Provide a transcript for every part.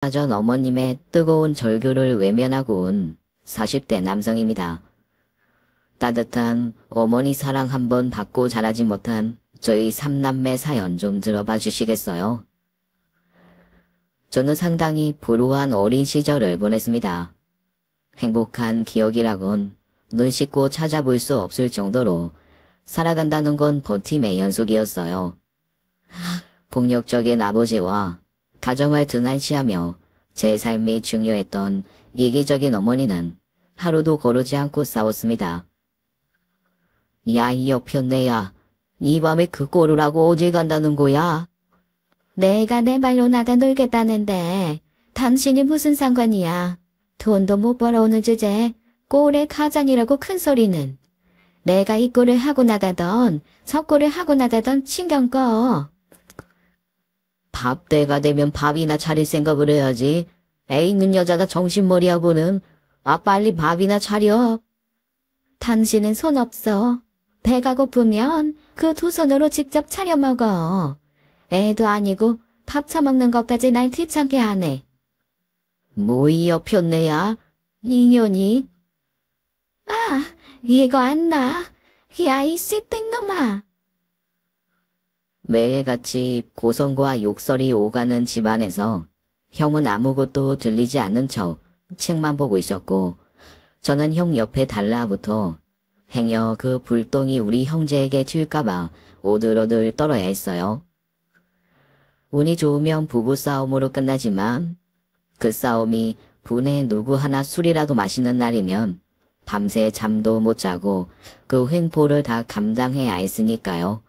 전 어머님의 뜨거운 절규를 외면하고 온 40대 남성입니다. 따뜻한 어머니 사랑 한번 받고 자라지 못한 저희 삼남매 사연 좀 들어봐 주시겠어요? 저는 상당히 불우한 어린 시절을 보냈습니다. 행복한 기억이라곤 눈 씻고 찾아볼 수 없을 정도로 살아간다는 건 버팀의 연속이었어요. 폭력적인 아버지와 가정을 등한시하며 제 삶이 중요했던 이기적인 어머니는 하루도 거르지 않고 싸웠습니다. 야, 이 여편네야, 이 밤에 그 꼴을 하고 어디 간다는 거야? 내가 내 발로 나가 놀겠다는데 당신이 무슨 상관이야? 돈도 못 벌어오는 주제에 꼴의 가장이라고 큰 소리는. 내가 이 꼴을 하고 나가던 저 꼴을 하고 나가던 신경 꺼. 밥 때가 되면 밥이나 차릴 생각을 해야지. 애 있는 여자가 정신머리하고는. 빨리 밥이나 차려. 당신은 손 없어. 배가 고프면 그 두 손으로 직접 차려 먹어. 애도 아니고 밥 처먹는 것까지 날 귀찮게 하네. 뭐이 여편네야? 이년이? 이거 안 나. 야, 이 씨땡놈아. 매일같이 고성과 욕설이 오가는 집안에서 형은 아무것도 들리지 않는 척 책만 보고 있었고, 저는 형 옆에 달라붙어 행여 그 불똥이 우리 형제에게 튈까봐 오들오들 떨어야 했어요. 운이 좋으면 부부싸움으로 끝나지만 그 싸움이 분에 누구 하나 술이라도 마시는 날이면 밤새 잠도 못 자고 그 횡포를 다 감당해야 했으니까요.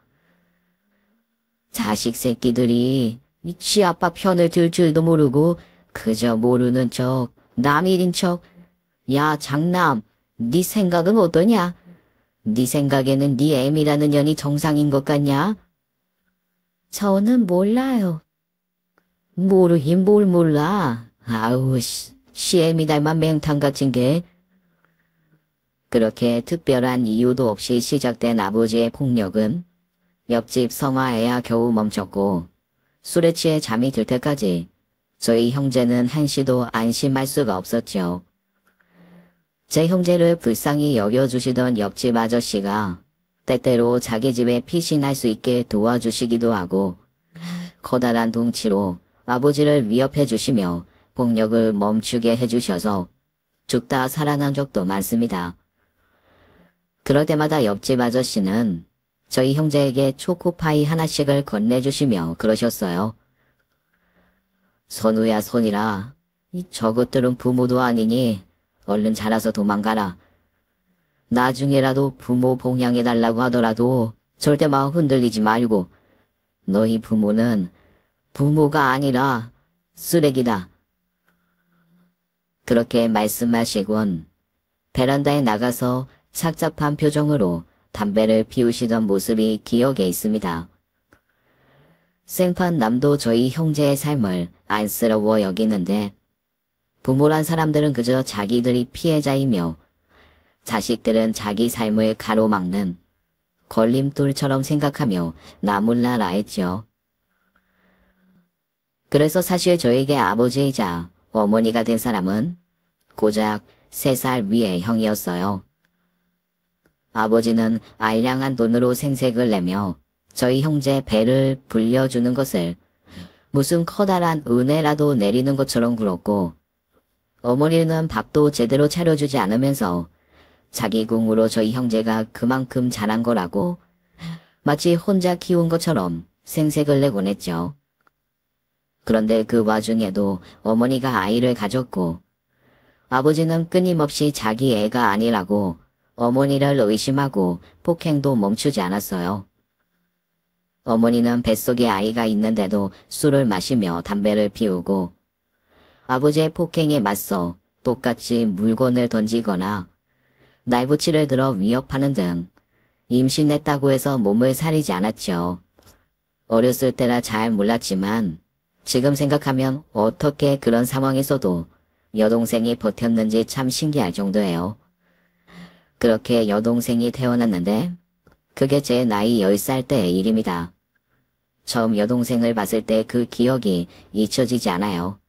자식 새끼들이 지 아빠 편을 들 줄도 모르고 그저 모르는 척, 남일인 척. 야, 장남, 네 생각은 어떠냐? 네 생각에는 네 애미라는 년이 정상인 것 같냐? 저는 몰라요. 모르긴 뭘 몰라. 아우, 시애미 닮은 맹탕 같은 게. 그렇게 특별한 이유도 없이 시작된 아버지의 폭력은 옆집 성화에야 겨우 멈췄고, 술에 취해 잠이 들 때까지 저희 형제는 한시도 안심할 수가 없었죠. 제 형제를 불쌍히 여겨주시던 옆집 아저씨가 때때로 자기 집에 피신할 수 있게 도와주시기도 하고, 커다란 둥치로 아버지를 위협해 주시며 폭력을 멈추게 해주셔서 죽다 살아난 적도 많습니다. 그럴 때마다 옆집 아저씨는 저희 형제에게 초코파이 하나씩을 건네주시며 그러셨어요. 선우야, 손이라. 저것들은 부모도 아니니 얼른 자라서 도망가라. 나중에라도 부모 봉양해달라고 하더라도 절대 마음 흔들리지 말고. 너희 부모는 부모가 아니라 쓰레기다. 그렇게 말씀하시곤 베란다에 나가서 착잡한 표정으로 담배를 피우시던 모습이 기억에 있습니다. 생판 남도 저희 형제의 삶을 안쓰러워 여기는데, 부모란 사람들은 그저 자기들이 피해자이며 자식들은 자기 삶을 가로막는 걸림돌처럼 생각하며 나몰라라 했죠. 그래서 사실 저에게 아버지이자 어머니가 된 사람은 고작 3살 위의 형이었어요. 아버지는 알량한 돈으로 생색을 내며 저희 형제 배를 불려주는 것을 무슨 커다란 은혜라도 내리는 것처럼 굴었고, 어머니는 밥도 제대로 차려주지 않으면서 자기 공으로 저희 형제가 그만큼 잘한 거라고 마치 혼자 키운 것처럼 생색을 내곤 했죠. 그런데 그 와중에도 어머니가 아이를 가졌고, 아버지는 끊임없이 자기 애가 아니라고 어머니를 의심하고 폭행도 멈추지 않았어요. 어머니는 뱃속에 아이가 있는데도 술을 마시며 담배를 피우고, 아버지의 폭행에 맞서 똑같이 물건을 던지거나 날붙이를 들어 위협하는 등 임신했다고 해서 몸을 사리지 않았죠. 어렸을 때라 잘 몰랐지만 지금 생각하면 어떻게 그런 상황에서도 여동생이 버텼는지 참 신기할 정도예요. 그렇게 여동생이 태어났는데 그게 제 나이 10살 때의 일입니다. 처음 여동생을 봤을 때 그 기억이 잊혀지지 않아요.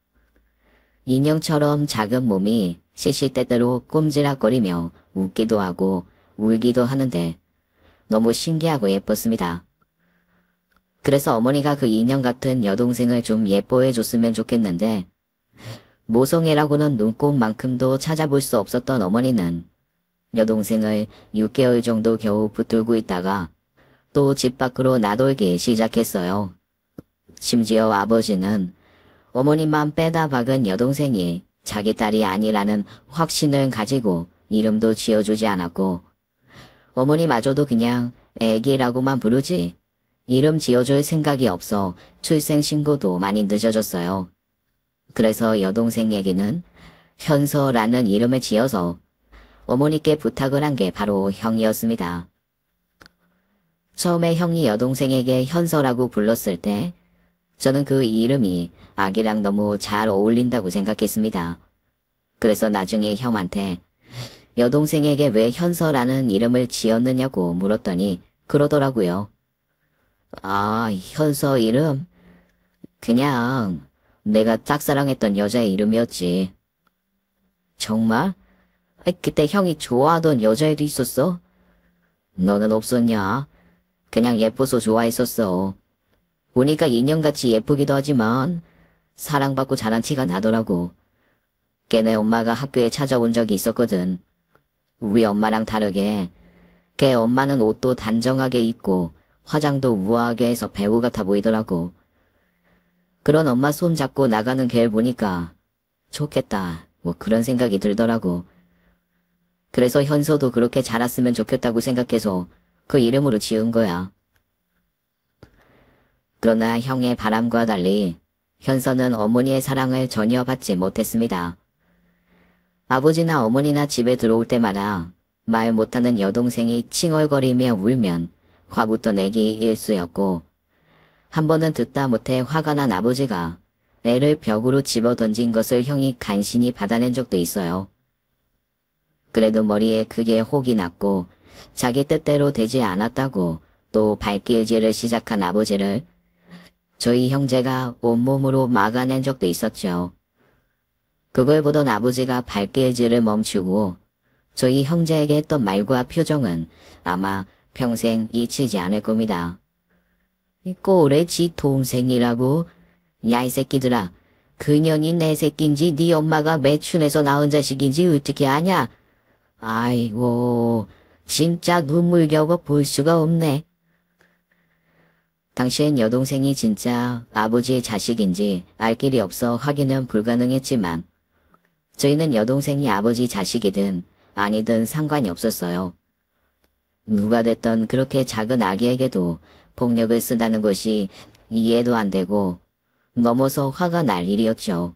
인형처럼 작은 몸이 시시때때로 꼼지락거리며 웃기도 하고 울기도 하는데 너무 신기하고 예뻤습니다. 그래서 어머니가 그 인형 같은 여동생을 좀 예뻐해 줬으면 좋겠는데 모성애라고는 눈꼽만큼도 찾아볼 수 없었던 어머니는 여동생을 6개월 정도 겨우 붙들고 있다가 또 집 밖으로 나돌기 시작했어요. 심지어 아버지는 어머니만 빼다 박은 여동생이 자기 딸이 아니라는 확신을 가지고 이름도 지어주지 않았고 어머니마저도 그냥 애기라고만 부르지 이름 지어줄 생각이 없어 출생신고도 많이 늦어졌어요. 그래서 여동생에게는 현서라는 이름을 지어서 어머니께 부탁을 한 게 바로 형이었습니다. 처음에 형이 여동생에게 현서라고 불렀을 때 저는 그 이름이 아기랑 너무 잘 어울린다고 생각했습니다. 그래서 나중에 형한테 여동생에게 왜 현서라는 이름을 지었느냐고 물었더니 그러더라고요. 아, 현서 이름? 그냥 내가 짝사랑했던 여자의 이름이었지. 정말? 그때 형이 좋아하던 여자애도 있었어? 너는 없었냐? 그냥 예뻐서 좋아했었어. 보니까 인형같이 예쁘기도 하지만 사랑받고 자란 티가 나더라고. 걔네 엄마가 학교에 찾아온 적이 있었거든. 우리 엄마랑 다르게 걔 엄마는 옷도 단정하게 입고 화장도 우아하게 해서 배우 같아 보이더라고. 그런 엄마 손 잡고 나가는 걔를 보니까 좋겠다 뭐 그런 생각이 들더라고. 그래서 현서도 그렇게 자랐으면 좋겠다고 생각해서 그 이름으로 지은 거야. 그러나 형의 바람과 달리 현서는 어머니의 사랑을 전혀 받지 못했습니다. 아버지나 어머니나 집에 들어올 때마다 말 못하는 여동생이 칭얼거리며 울면 화부터 내기 일쑤였고 한 번은 듣다 못해 화가 난 아버지가 애를 벽으로 집어던진 것을 형이 간신히 받아낸 적도 있어요. 그래도 머리에 크게 혹이 났고 자기 뜻대로 되지 않았다고 또 발길질을 시작한 아버지를 저희 형제가 온몸으로 막아낸 적도 있었죠. 그걸 보던 아버지가 발길질을 멈추고 저희 형제에게 했던 말과 표정은 아마 평생 잊히지 않을 겁니다. 꼬레 지 동생이라고? 야 이 새끼들아, 그년이 내 새끼인지 네 엄마가 매춘해서 낳은 자식인지 어떻게 아냐? 아이고, 진짜 눈물겨워 볼 수가 없네. 당시엔 여동생이 진짜 아버지의 자식인지 알 길이 없어 확인은 불가능했지만 저희는 여동생이 아버지 자식이든 아니든 상관이 없었어요. 누가 됐던 그렇게 작은 아기에게도 폭력을 쓴다는 것이 이해도 안 되고 넘어서 화가 날 일이었죠.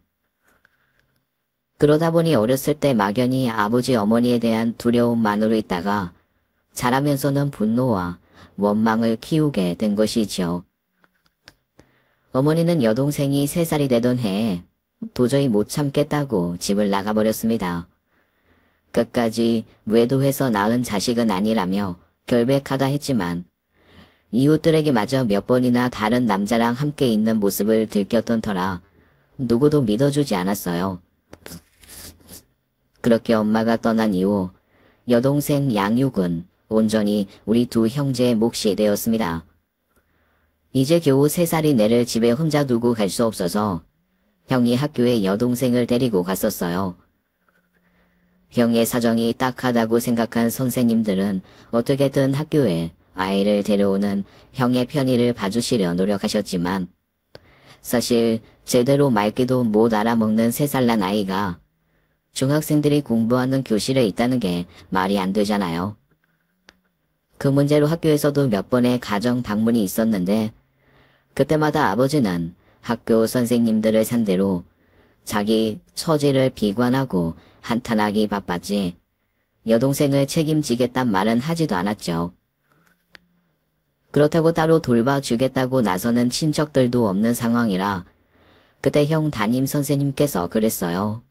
그러다 보니 어렸을 때 막연히 아버지 어머니에 대한 두려움만으로 있다가 자라면서는 분노와 원망을 키우게 된 것이지요. 어머니는 여동생이 3살이 되던 해에 도저히 못 참겠다고 집을 나가버렸습니다. 끝까지 외도해서 낳은 자식은 아니라며 결백하다 했지만 이웃들에게 마저 몇 번이나 다른 남자랑 함께 있는 모습을 들켰던 터라 누구도 믿어주지 않았어요. 그렇게 엄마가 떠난 이후 여동생 양육은 온전히 우리 두 형제의 몫이 되었습니다. 이제 겨우 3살인 애를 집에 혼자 두고 갈 수 없어서 형이 학교에 여동생을 데리고 갔었어요. 형의 사정이 딱하다고 생각한 선생님들은 어떻게든 학교에 아이를 데려오는 형의 편의를 봐주시려 노력하셨지만 사실 제대로 말귀도 못 알아먹는 3살 난 아이가 중학생들이 공부하는 교실에 있다는 게 말이 안 되잖아요. 그 문제로 학교에서도 몇 번의 가정 방문이 있었는데 그때마다 아버지는 학교 선생님들을 상대로 자기 처지를 비관하고 한탄하기 바빴지 여동생을 책임지겠단 말은 하지도 않았죠. 그렇다고 따로 돌봐주겠다고 나서는 친척들도 없는 상황이라 그때 형 담임 선생님께서 그랬어요.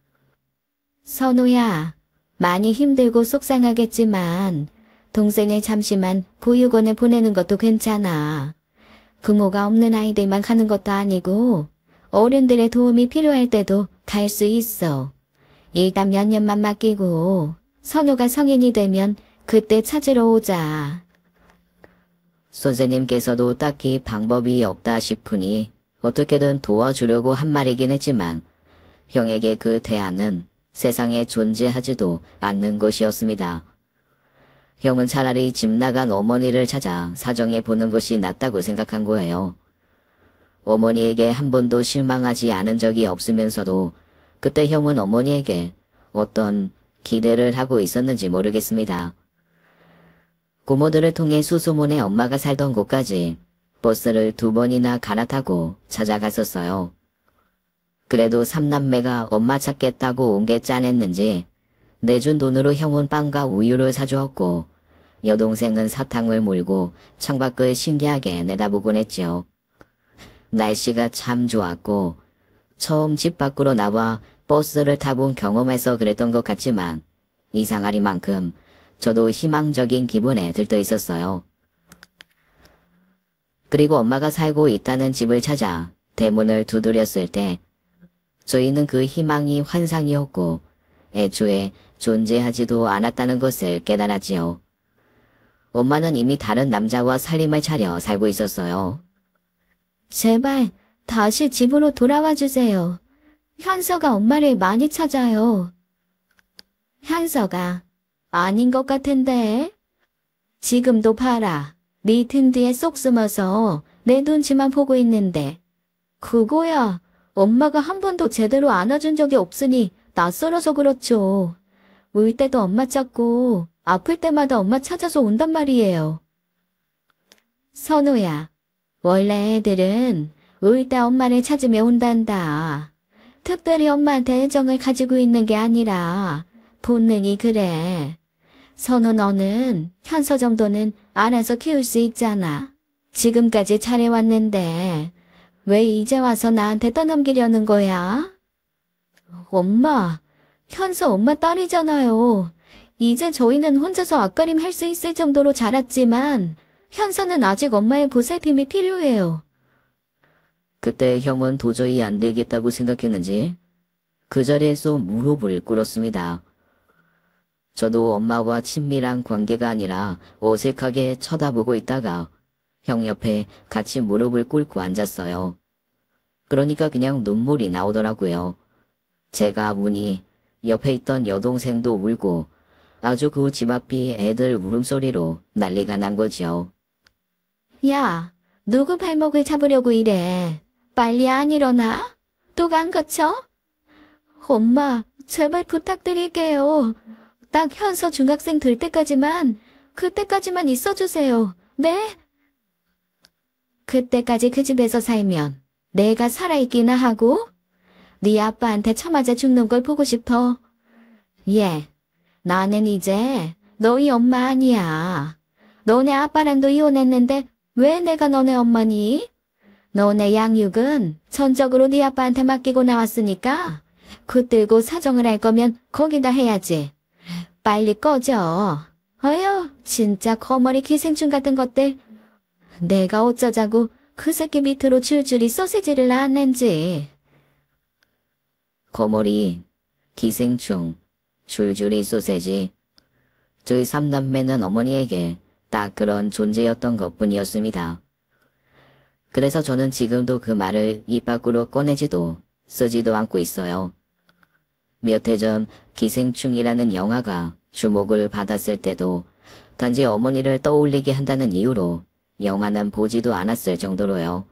선우야, 많이 힘들고 속상하겠지만 동생을 잠시만 보육원에 보내는 것도 괜찮아. 부모가 없는 아이들만 가는 것도 아니고 어른들의 도움이 필요할 때도 갈 수 있어. 일단 몇 년만 맡기고 선우가 성인이 되면 그때 찾으러 오자. 선생님께서도 딱히 방법이 없다 싶으니 어떻게든 도와주려고 한 말이긴 했지만 형에게 그 대안은 세상에 존재하지도 않는 것이었습니다. 형은 차라리 집 나간 어머니를 찾아 사정해 보는 것이 낫다고 생각한 거예요. 어머니에게 한 번도 실망하지 않은 적이 없으면서도 그때 형은 어머니에게 어떤 기대를 하고 있었는지 모르겠습니다. 고모들을 통해 수소문에 엄마가 살던 곳까지 버스를 2번이나 갈아타고 찾아갔었어요. 그래도 삼남매가 엄마 찾겠다고 온 게 짠했는지 내준 돈으로 형은 빵과 우유를 사주었고 여동생은 사탕을 몰고 창밖을 신기하게 내다보곤 했지요. 날씨가 참 좋았고 처음 집 밖으로 나와 버스를 타본 경험에서 그랬던 것 같지만 이상하리만큼 저도 희망적인 기분에 들떠 있었어요. 그리고 엄마가 살고 있다는 집을 찾아 대문을 두드렸을 때 저희는 그 희망이 환상이었고 애초에 존재하지도 않았다는 것을 깨달았지요. 엄마는 이미 다른 남자와 살림을 차려 살고 있었어요. 제발 다시 집으로 돌아와 주세요. 현서가 엄마를 많이 찾아요. 현서가 아닌 것 같은데. 지금도 봐라. 네 등 뒤에 쏙 숨어서 내 눈치만 보고 있는데. 그거야. 엄마가 한 번도 제대로 안아준 적이 없으니 낯설어서 그렇죠. 울 때도 엄마 찾고 아플 때마다 엄마 찾아서 온단 말이에요. 선우야, 원래 애들은 울 때 엄마를 찾으며 온단다. 특별히 엄마한테 애정을 가지고 있는 게 아니라 본능이 그래. 선우 너는 현서 정도는 알아서 키울 수 있잖아. 지금까지 잘해왔는데 왜 이제 와서 나한테 떠넘기려는 거야? 엄마, 현서 엄마 딸이잖아요. 이제 저희는 혼자서 앞가림 할 수 있을 정도로 자랐지만 현서는 아직 엄마의 보살핌이 필요해요. 그때 형은 도저히 안 되겠다고 생각했는지 그 자리에서 무릎을 꿇었습니다. 저도 엄마와 친밀한 관계가 아니라 어색하게 쳐다보고 있다가 형 옆에 같이 무릎을 꿇고 앉았어요. 그러니까 그냥 눈물이 나오더라고요. 제가 우니 옆에 있던 여동생도 울고 아주 그 집 앞이 애들 울음소리로 난리가 난 거지요. 야, 누구 발목을 잡으려고 이래. 빨리 안 일어나? 또 간 거쳐? 엄마, 제발 부탁드릴게요. 딱 현서 중학생 될 때까지만, 그때까지만 있어주세요. 네? 그때까지 그 집에서 살면 내가 살아있기나 하고? 네 아빠한테 쳐맞아 죽는 걸 보고 싶어. 예, 나는 이제 너희 엄마 아니야. 너네 아빠랑도 이혼했는데 왜 내가 너네 엄마니? 너네 양육은 전적으로 네 아빠한테 맡기고 나왔으니까 붙들고 사정을 할 거면 거기다 해야지. 빨리 꺼져. 어휴, 진짜 거머리 기생충 같은 것들. 내가 어쩌자고 그 새끼 밑으로 줄줄이 소시지를 낳았는지. 거머리, 기생충, 줄줄이 소세지. 저희 삼남매는 어머니에게 딱 그런 존재였던 것뿐이었습니다. 그래서 저는 지금도 그 말을 입 밖으로 꺼내지도 쓰지도 않고 있어요. 몇 해 전 기생충이라는 영화가 주목을 받았을 때도 단지 어머니를 떠올리게 한다는 이유로 영화는 보지도 않았을 정도로요.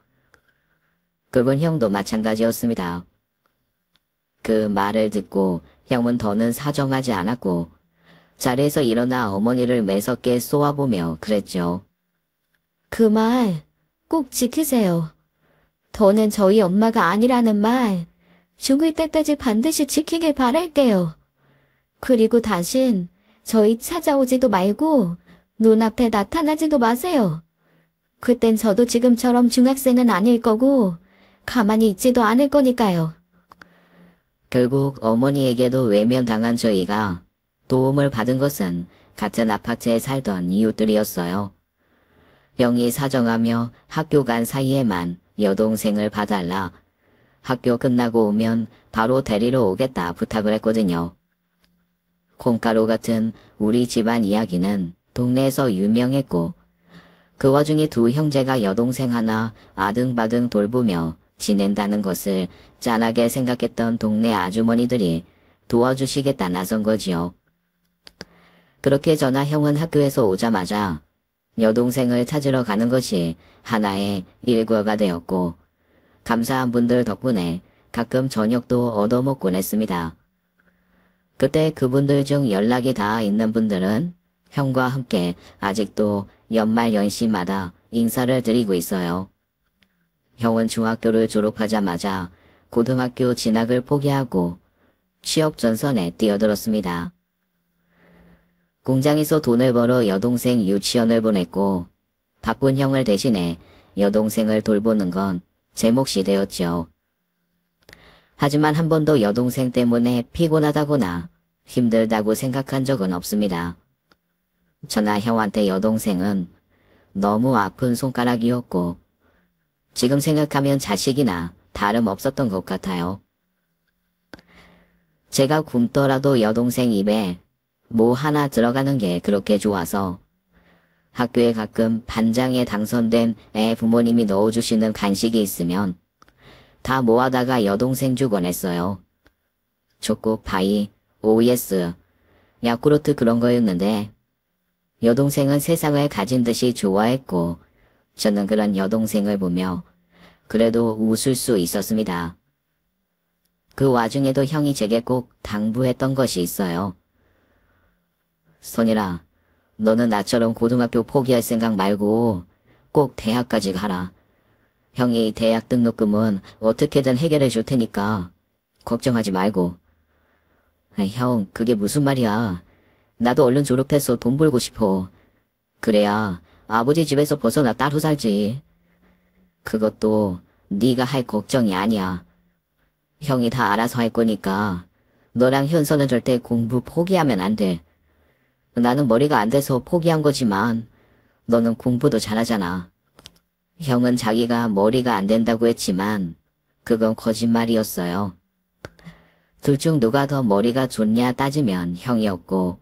그건 형도 마찬가지였습니다. 그 말을 듣고 형은 더는 사정하지 않았고 자리에서 일어나 어머니를 매섭게 쏘아보며 그랬죠. 그 말 꼭 지키세요. 더는 저희 엄마가 아니라는 말 죽을 때까지 반드시 지키길 바랄게요. 그리고 다신 저희 찾아오지도 말고 눈앞에 나타나지도 마세요. 그땐 저도 지금처럼 중학생은 아닐 거고 가만히 있지도 않을 거니까요. 결국 어머니에게도 외면당한 저희가 도움을 받은 것은 같은 아파트에 살던 이웃들이었어요. 형이 사정하며 학교 간 사이에만 여동생을 봐달라 학교 끝나고 오면 바로 데리러 오겠다 부탁을 했거든요. 콩가루 같은 우리 집안 이야기는 동네에서 유명했고 그 와중에 두 형제가 여동생 하나 아등바등 돌보며 지낸다는 것을 짠하게 생각했던 동네 아주머니들이 도와주시겠다 나선 거지요. 그렇게 저나 형은 학교에서 오자마자 여동생을 찾으러 가는 것이 하나의 일과가 되었고 감사한 분들 덕분에 가끔 저녁도 얻어먹곤 했습니다. 그때 그분들 중 연락이 닿아 있는 분들은 형과 함께 아직도 연말 연시마다 인사를 드리고 있어요. 형은 중학교를 졸업하자마자 고등학교 진학을 포기하고 취업 전선에 뛰어들었습니다. 공장에서 돈을 벌어 여동생 유치원을 보냈고 바쁜 형을 대신해 여동생을 돌보는 건 제 몫이 되었죠. 하지만 한 번도 여동생 때문에 피곤하다거나 힘들다고 생각한 적은 없습니다. 저나 형한테 여동생은 너무 아픈 손가락이었고 지금 생각하면 자식이나 다름없었던 것 같아요. 제가 굶더라도 여동생 입에 뭐 하나 들어가는 게 그렇게 좋아서 학교에 가끔 반장에 당선된 애 부모님이 넣어주시는 간식이 있으면 다 모아다가 여동생 주곤 했어요. 초코, 파이, OS, 야쿠르트 그런 거였는데 여동생은 세상을 가진 듯이 좋아했고 저는 그런 여동생을 보며 그래도 웃을 수 있었습니다. 그 와중에도 형이 제게 꼭 당부했던 것이 있어요. 선일아, 너는 나처럼 고등학교 포기할 생각 말고 꼭 대학까지 가라. 형이 대학 등록금은 어떻게든 해결해 줄 테니까 걱정하지 말고. 형, 그게 무슨 말이야. 나도 얼른 졸업해서 돈 벌고 싶어. 그래야 아버지 집에서 벗어나 따로 살지. 그것도 네가 할 걱정이 아니야. 형이 다 알아서 할 거니까 너랑 현서는 절대 공부 포기하면 안 돼. 나는 머리가 안 돼서 포기한 거지만 너는 공부도 잘하잖아. 형은 자기가 머리가 안 된다고 했지만 그건 거짓말이었어요. 둘 중 누가 더 머리가 좋냐 따지면 형이었고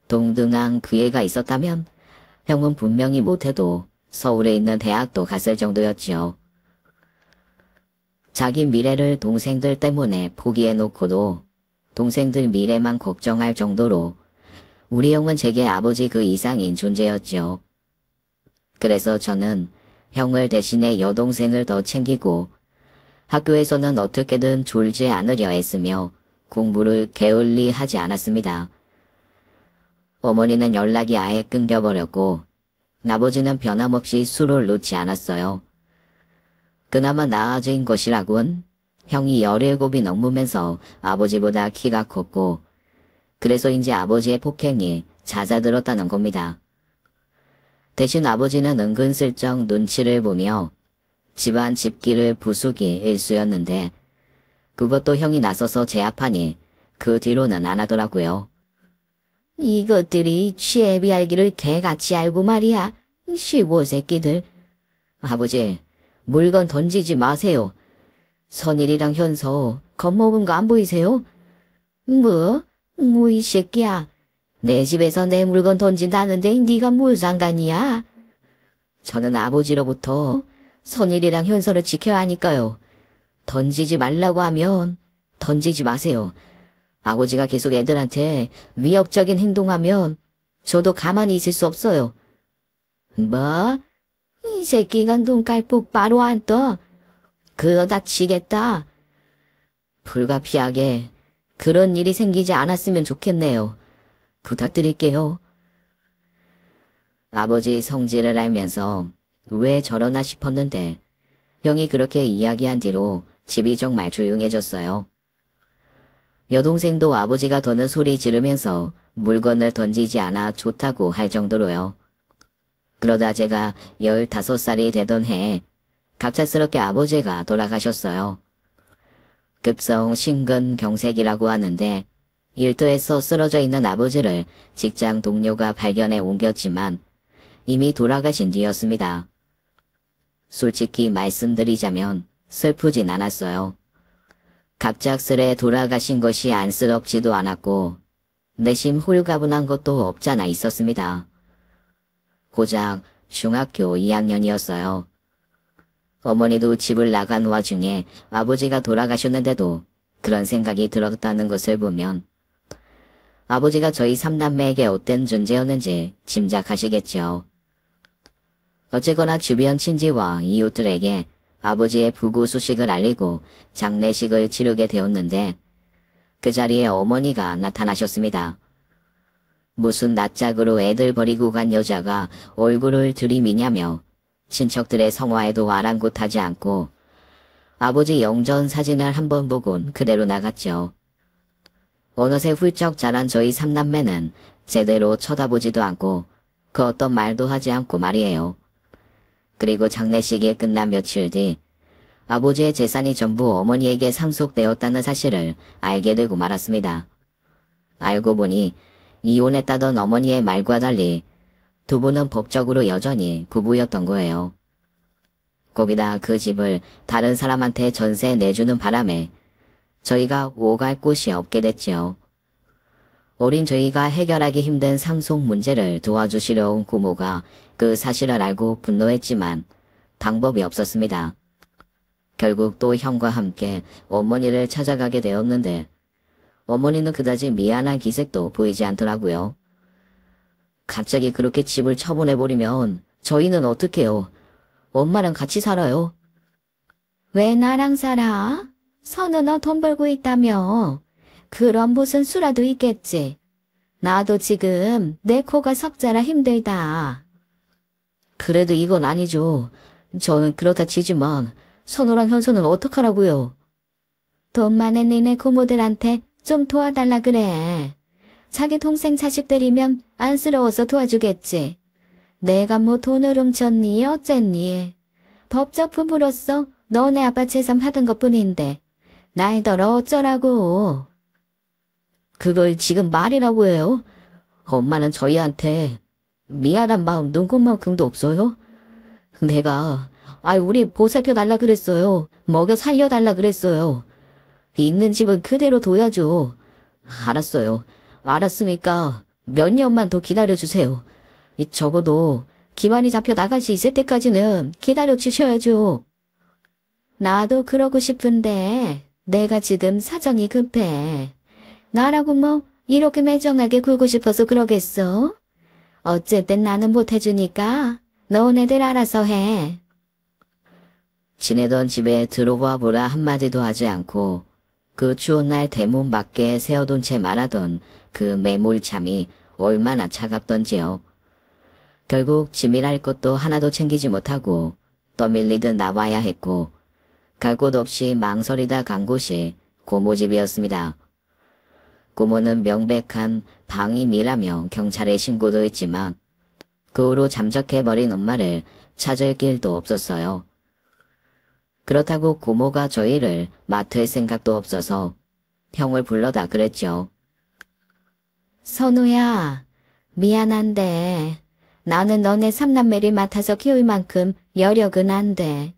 동등한 기회가 있었다면 형은 분명히 못해도 서울에 있는 대학도 갔을 정도였지요. 자기 미래를 동생들 때문에 포기해놓고도 동생들 미래만 걱정할 정도로 우리 형은 제게 아버지 그 이상인 존재였지요. 그래서 저는 형을 대신해 여동생을 더 챙기고 학교에서는 어떻게든 졸지 않으려 했으며 공부를 게을리 하지 않았습니다. 어머니는 연락이 아예 끊겨버렸고 아버지는 변함없이 술을 놓지 않았어요. 그나마 나아진 것이라곤 형이 17이 넘으면서 아버지보다 키가 컸고 그래서인지 아버지의 폭행이 잦아들었다는 겁니다. 대신 아버지는 은근슬쩍 눈치를 보며 집안 집기를 부수기 일쑤였는데 그것도 형이 나서서 제압하니 그 뒤로는 안 하더라고요. 이것들이 취애비 알기를 개같이 알고 말이야. 시고 새끼들. 아버지, 물건 던지지 마세요. 선일이랑 현서 겁먹은 거 안 보이세요? 뭐 이 새끼야. 내 집에서 내 물건 던진다는데 네가 뭘 상관이야? 저는 아버지로부터 선일이랑 현서를 지켜야 하니까요. 던지지 말라고 하면 던지지 마세요. 아버지가 계속 애들한테 위협적인 행동하면 저도 가만히 있을 수 없어요. 뭐? 이 새끼가 눈깔폭 바로 안 떠. 그러다 치겠다. 불가피하게 그런 일이 생기지 않았으면 좋겠네요. 부탁드릴게요. 아버지 성질을 알면서 왜 저러나 싶었는데 형이 그렇게 이야기한 뒤로 집이 정말 조용해졌어요. 여동생도 아버지가 더는 소리 지르면서 물건을 던지지 않아 좋다고 할 정도로요. 그러다 제가 15살이 되던 해에 갑작스럽게 아버지가 돌아가셨어요. 급성 심근경색이라고 하는데 일터에서 쓰러져 있는 아버지를 직장 동료가 발견해 옮겼지만 이미 돌아가신 뒤였습니다. 솔직히 말씀드리자면 슬프진 않았어요. 갑작스레 돌아가신 것이 안쓰럽지도 않았고 내심 홀가분한 것도 없잖아 있었습니다. 고작 중학교 2학년이었어요. 어머니도 집을 나간 와중에 아버지가 돌아가셨는데도 그런 생각이 들었다는 것을 보면 아버지가 저희 삼남매에게 어떤 존재였는지 짐작하시겠죠. 어쨌거나 주변 친지와 이웃들에게 아버지의 부고 소식을 알리고 장례식을 치르게 되었는데 그 자리에 어머니가 나타나셨습니다. 무슨 낯짝으로 애들 버리고 간 여자가 얼굴을 들이미냐며 친척들의 성화에도 아랑곳하지 않고 아버지 영전 사진을 한번 보곤 그대로 나갔죠. 어느새 훌쩍 자란 저희 삼남매는 제대로 쳐다보지도 않고 그 어떤 말도 하지 않고 말이에요. 그리고 장례식이 끝난 며칠 뒤 아버지의 재산이 전부 어머니에게 상속되었다는 사실을 알게 되고 말았습니다. 알고 보니 이혼했다던 어머니의 말과 달리 두 분은 법적으로 여전히 부부였던 거예요. 거기다 그 집을 다른 사람한테 전세 내주는 바람에 저희가 오갈 곳이 없게 됐지요. 어린 저희가 해결하기 힘든 상속 문제를 도와주시려 온 고모가 그 사실을 알고 분노했지만 방법이 없었습니다. 결국 또 형과 함께 어머니를 찾아가게 되었는데 어머니는 그다지 미안한 기색도 보이지 않더라고요. 갑자기 그렇게 집을 처분해버리면 저희는 어떡해요? 엄마랑 같이 살아요. 왜 나랑 살아? 선우 너 돈 벌고 있다며. 그럼 무슨 수라도 있겠지. 나도 지금 내 코가 석자라 힘들다. 그래도 이건 아니죠. 저는 그렇다 치지만 선우랑 현수는 어떡하라고요? 돈 많은 니네 고모들한테 좀 도와달라 그래. 자기 동생 자식들이면 안쓰러워서 도와주겠지. 내가 뭐 돈을 훔쳤니 어쨌니. 법적 부부로서 너네 아빠 재산 받은 것뿐인데 나이더러 어쩌라고. 그걸 지금 말이라고 해요? 엄마는 저희한테 미안한 마음 눈꽃만큼도 없어요? 내가 우리 보살펴달라 그랬어요. 먹여 살려달라 그랬어요. 있는 집은 그대로 둬야죠. 알았어요. 알았으니까 몇 년만 더 기다려주세요. 적어도 기만이 잡혀 나갈 수 있을 때까지는 기다려주셔야죠. 나도 그러고 싶은데 내가 지금 사정이 급해. 나라고 뭐 이렇게 매정하게 굴고 싶어서 그러겠어? 어쨌든 나는 못해주니까 너네들 알아서 해. 지내던 집에 들어와 보라 한마디도 하지 않고 그 추운 날 대문 밖에 세워둔 채 말하던 그 매몰참이 얼마나 차갑던지요. 결국 짐이랄 것도 하나도 챙기지 못하고 떠밀리듯 나와야 했고 갈 곳 없이 망설이다 간 곳이 고모집이었습니다. 고모는 명백한 방임이라며 경찰에 신고도 했지만 그 후로 잠적해버린 엄마를 찾을 길도 없었어요. 그렇다고 고모가 저희를 맡을 생각도 없어서 형을 불러다 그랬죠. 선우야, 미안한데 나는 너네 삼남매를 맡아서 키울 만큼 여력은 안 돼.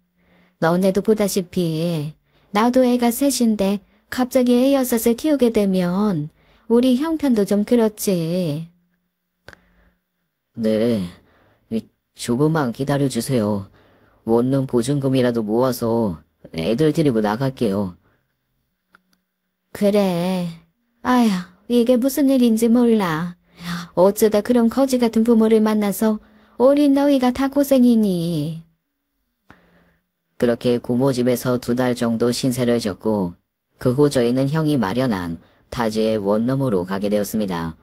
너네도 보다시피 나도 애가 셋인데 갑자기 애 여섯을 키우게 되면 우리 형편도 좀 그렇지. 네, 조금만 기다려주세요. 원룸 보증금이라도 모아서 애들 데리고 나갈게요. 그래. 아휴, 이게 무슨 일인지 몰라. 어쩌다 그런 거지 같은 부모를 만나서 어린 너희가 다 고생이니. 그렇게 고모 집에서 2달 정도 신세를 졌고 그 후 저희는 형이 마련한 타지의 원룸으로 가게 되었습니다.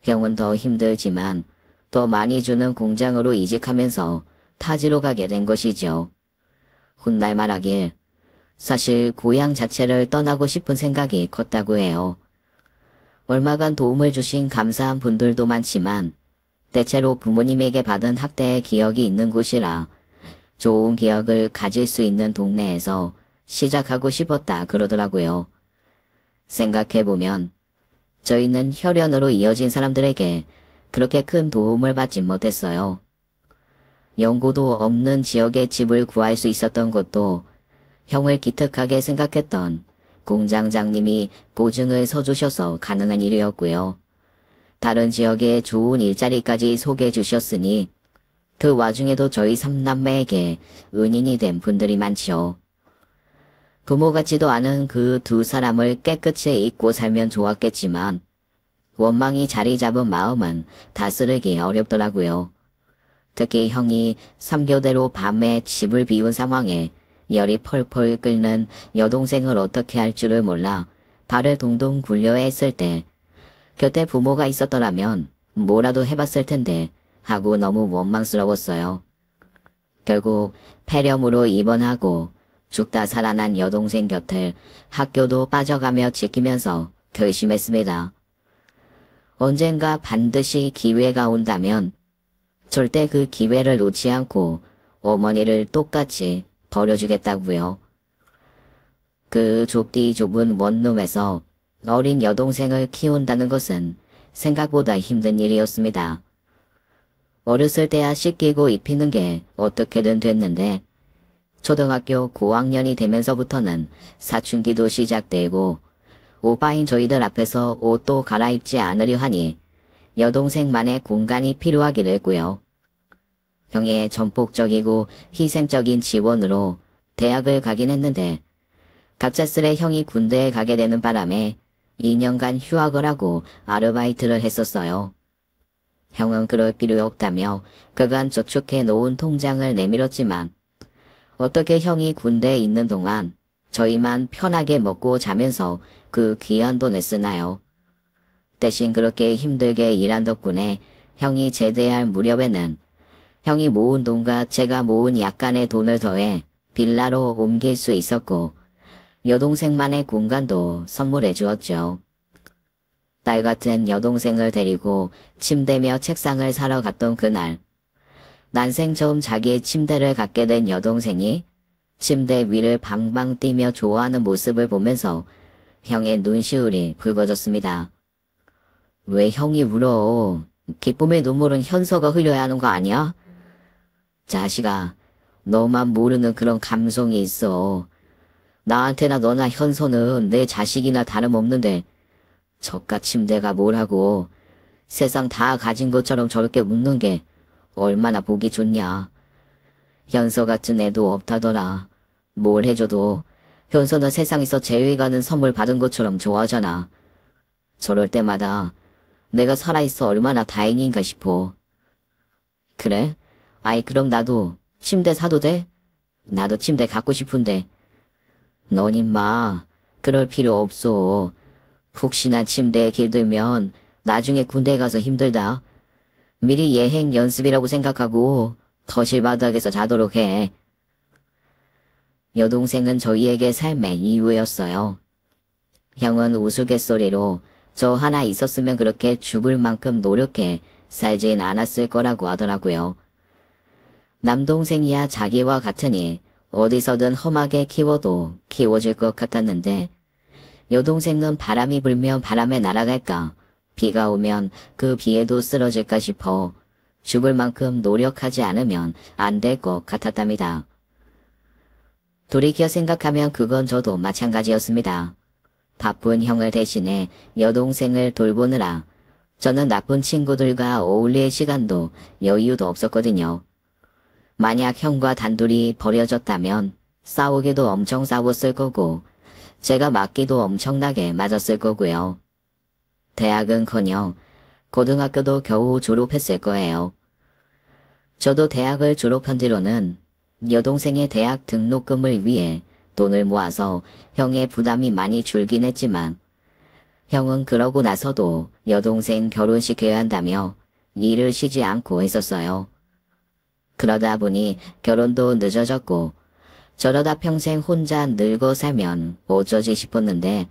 형은 더 힘들지만 더 많이 주는 공장으로 이직하면서 타지로 가게 된 것이죠. 훗날 말하길 사실 고향 자체를 떠나고 싶은 생각이 컸다고 해요. 얼마간 도움을 주신 감사한 분들도 많지만 대체로 부모님에게 받은 학대의 기억이 있는 곳이라 좋은 기억을 가질 수 있는 동네에서 시작하고 싶었다 그러더라고요. 생각해보면 저희는 혈연으로 이어진 사람들에게 그렇게 큰 도움을 받지 못했어요. 연고도 없는 지역에 집을 구할 수 있었던 것도 형을 기특하게 생각했던 공장장님이 보증을 서주셔서 가능한 일이었고요. 다른 지역에 좋은 일자리까지 소개해 주셨으니 그 와중에도 저희 삼남매에게 은인이 된 분들이 많지요. 부모 같지도 않은 그 두 사람을 깨끗이 잊고 살면 좋았겠지만 원망이 자리 잡은 마음은 다스르기 어렵더라고요. 특히 형이 3교대로 밤에 집을 비운 상황에 열이 펄펄 끓는 여동생을 어떻게 할 줄을 몰라 발을 동동 굴려 했을 때 곁에 부모가 있었더라면 뭐라도 해봤을 텐데 하고 너무 원망스러웠어요. 결국 폐렴으로 입원하고 죽다 살아난 여동생 곁을 학교도 빠져가며 지키면서 결심했습니다. 언젠가 반드시 기회가 온다면 절대 그 기회를 놓지 않고 어머니를 똑같이 버려주겠다고요. 그 좁디 좁은 원룸에서 어린 여동생을 키운다는 것은 생각보다 힘든 일이었습니다. 어렸을 때야 씻기고 입히는 게 어떻게든 됐는데 초등학교 고학년이 되면서부터는 사춘기도 시작되고 오빠인 저희들 앞에서 옷도 갈아입지 않으려 하니 여동생만의 공간이 필요하기도 했고요. 형의 전폭적이고 희생적인 지원으로 대학을 가긴 했는데 갑작스레 형이 군대에 가게 되는 바람에 2년간 휴학을 하고 아르바이트를 했었어요. 형은 그럴 필요 없다며 그간 저축해 놓은 통장을 내밀었지만 어떻게 형이 군대에 있는 동안 저희만 편하게 먹고 자면서 그 귀한 돈을 쓰나요? 대신 그렇게 힘들게 일한 덕분에 형이 제대할 무렵에는 형이 모은 돈과 제가 모은 약간의 돈을 더해 빌라로 옮길 수 있었고 여동생만의 공간도 선물해 주었죠. 딸 같은 여동생을 데리고 침대며 책상을 사러 갔던 그날 난생 처음 자기의 침대를 갖게 된 여동생이 침대 위를 방방 뛰며 좋아하는 모습을 보면서 형의 눈시울이 붉어졌습니다. 왜 형이 울어? 기쁨의 눈물은 현서가 흘려야 하는 거 아니야? 자식아, 너만 모르는 그런 감성이 있어. 나한테나 너나 현서는 내 자식이나 다름없는데 저깟 침대가 뭐라고 세상 다 가진 것처럼 저렇게 웃는 게 얼마나 보기 좋냐. 현서 같은 애도 없다더라. 뭘 해줘도 현서는 세상에서 제일 가는 선물 받은 것처럼 좋아하잖아. 저럴 때마다 내가 살아있어 얼마나 다행인가 싶어. 그래? 아이 그럼 나도 침대 사도 돼? 나도 침대 갖고 싶은데. 넌 임마 그럴 필요 없어. 혹시나 침대에 길들면 나중에 군대 가서 힘들다. 미리 예행 연습이라고 생각하고 거실 바닥에서 자도록 해. 여동생은 저희에게 삶의 이유였어요. 형은 우스갯소리로 저 하나 있었으면 그렇게 죽을 만큼 노력해 살진 않았을 거라고 하더라고요. 남동생이야 자기와 같으니 어디서든 험하게 키워도 키워질 것 같았는데 여동생은 바람이 불면 바람에 날아갈까 비가 오면 그 비에도 쓰러질까 싶어 죽을 만큼 노력하지 않으면 안 될 것 같았답니다. 돌이켜 생각하면 그건 저도 마찬가지였습니다. 바쁜 형을 대신해 여동생을 돌보느라 저는 나쁜 친구들과 어울릴 시간도 여유도 없었거든요. 만약 형과 단둘이 버려졌다면 싸우기도 엄청 싸웠을 거고 제가 맞기도 엄청나게 맞았을 거고요. 대학은커녕 고등학교도 겨우 졸업했을 거예요. 저도 대학을 졸업한 뒤로는 여동생의 대학 등록금을 위해 돈을 모아서 형의 부담이 많이 줄긴 했지만 형은 그러고 나서도 여동생 결혼시켜야 한다며 일을 쉬지 않고 했었어요. 그러다 보니 결혼도 늦어졌고 저러다 평생 혼자 늙어 살면 어쩌지 싶었는데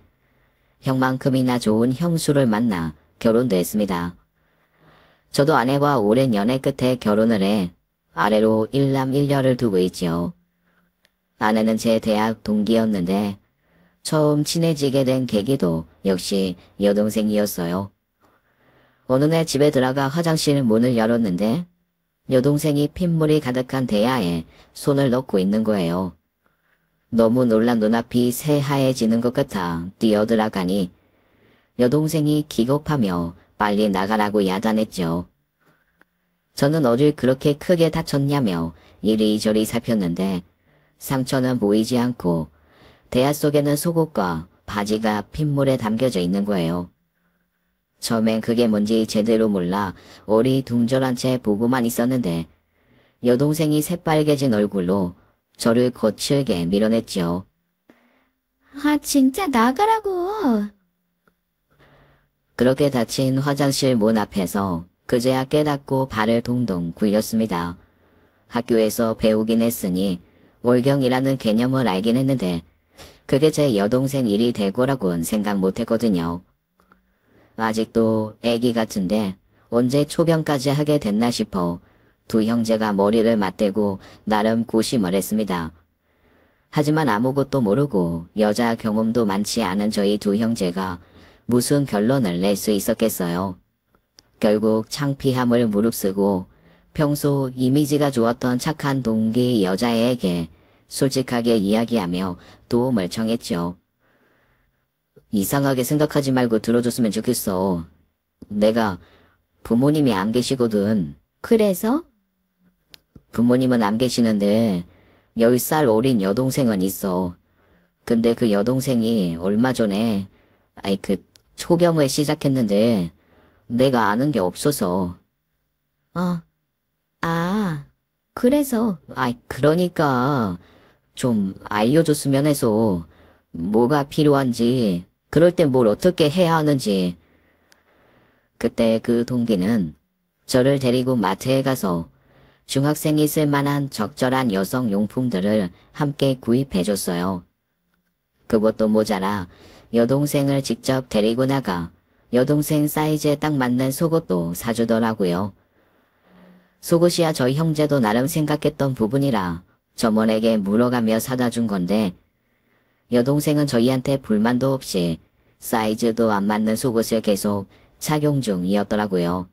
형만큼이나 좋은 형수를 만나 결혼도 했습니다. 저도 아내와 오랜 연애 끝에 결혼을 해 아래로 일남일녀를 두고 있지요. 아내는 제 대학 동기였는데 처음 친해지게 된 계기도 역시 여동생이었어요. 어느 날 집에 들어가 화장실 문을 열었는데 여동생이 핏물이 가득한 대야에 손을 넣고 있는 거예요. 너무 놀란 눈앞이 새하얘지는 것 같아 뛰어들어가니 여동생이 기겁하며 빨리 나가라고 야단했죠. 저는 어딜 그렇게 크게 다쳤냐며 이리저리 살폈는데 상처는 보이지 않고 대야 속에는 속옷과 바지가 핏물에 담겨져 있는 거예요. 처음엔 그게 뭔지 제대로 몰라 어리둥절한 채 보고만 있었는데 여동생이 새빨개진 얼굴로 저를 거칠게 밀어냈죠. 아, 진짜 나가라고. 그렇게 닫힌 화장실 문 앞에서 그제야 깨닫고 발을 동동 굴렸습니다. 학교에서 배우긴 했으니 월경이라는 개념을 알긴 했는데 그게 제 여동생 일이 될 거라고는 생각 못했거든요. 아직도 애기 같은데 언제 초병까지 하게 됐나 싶어 두 형제가 머리를 맞대고 나름 고심을 했습니다. 하지만 아무것도 모르고 여자 경험도 많지 않은 저희 두 형제가 무슨 결론을 낼 수 있었겠어요. 결국 창피함을 무릅쓰고 평소 이미지가 좋았던 착한 동기 여자애에게 솔직하게 이야기하며 도움을 청했죠. 이상하게 생각하지 말고 들어줬으면 좋겠어. 내가 부모님이 안 계시거든. 그래서? 부모님은 안 계시는데 10살 어린 여동생은 있어. 근데 그 여동생이 얼마 전에 초병을 시작했는데 내가 아는 게 없어서. 그래서? 그러니까 좀 알려줬으면 해서 뭐가 필요한지 그럴 땐 뭘 어떻게 해야 하는지. 그때 그 동기는 저를 데리고 마트에 가서 중학생이 쓸 만한 적절한 여성 용품들을 함께 구입해줬어요. 그것도 모자라 여동생을 직접 데리고 나가 여동생 사이즈에 딱 맞는 속옷도 사주더라고요. 속옷이야 저희 형제도 나름 생각했던 부분이라 점원에게 물어가며 사다 준 건데 여동생은 저희한테 불만도 없이 사이즈도 안 맞는 속옷을 계속 착용 중이었더라고요.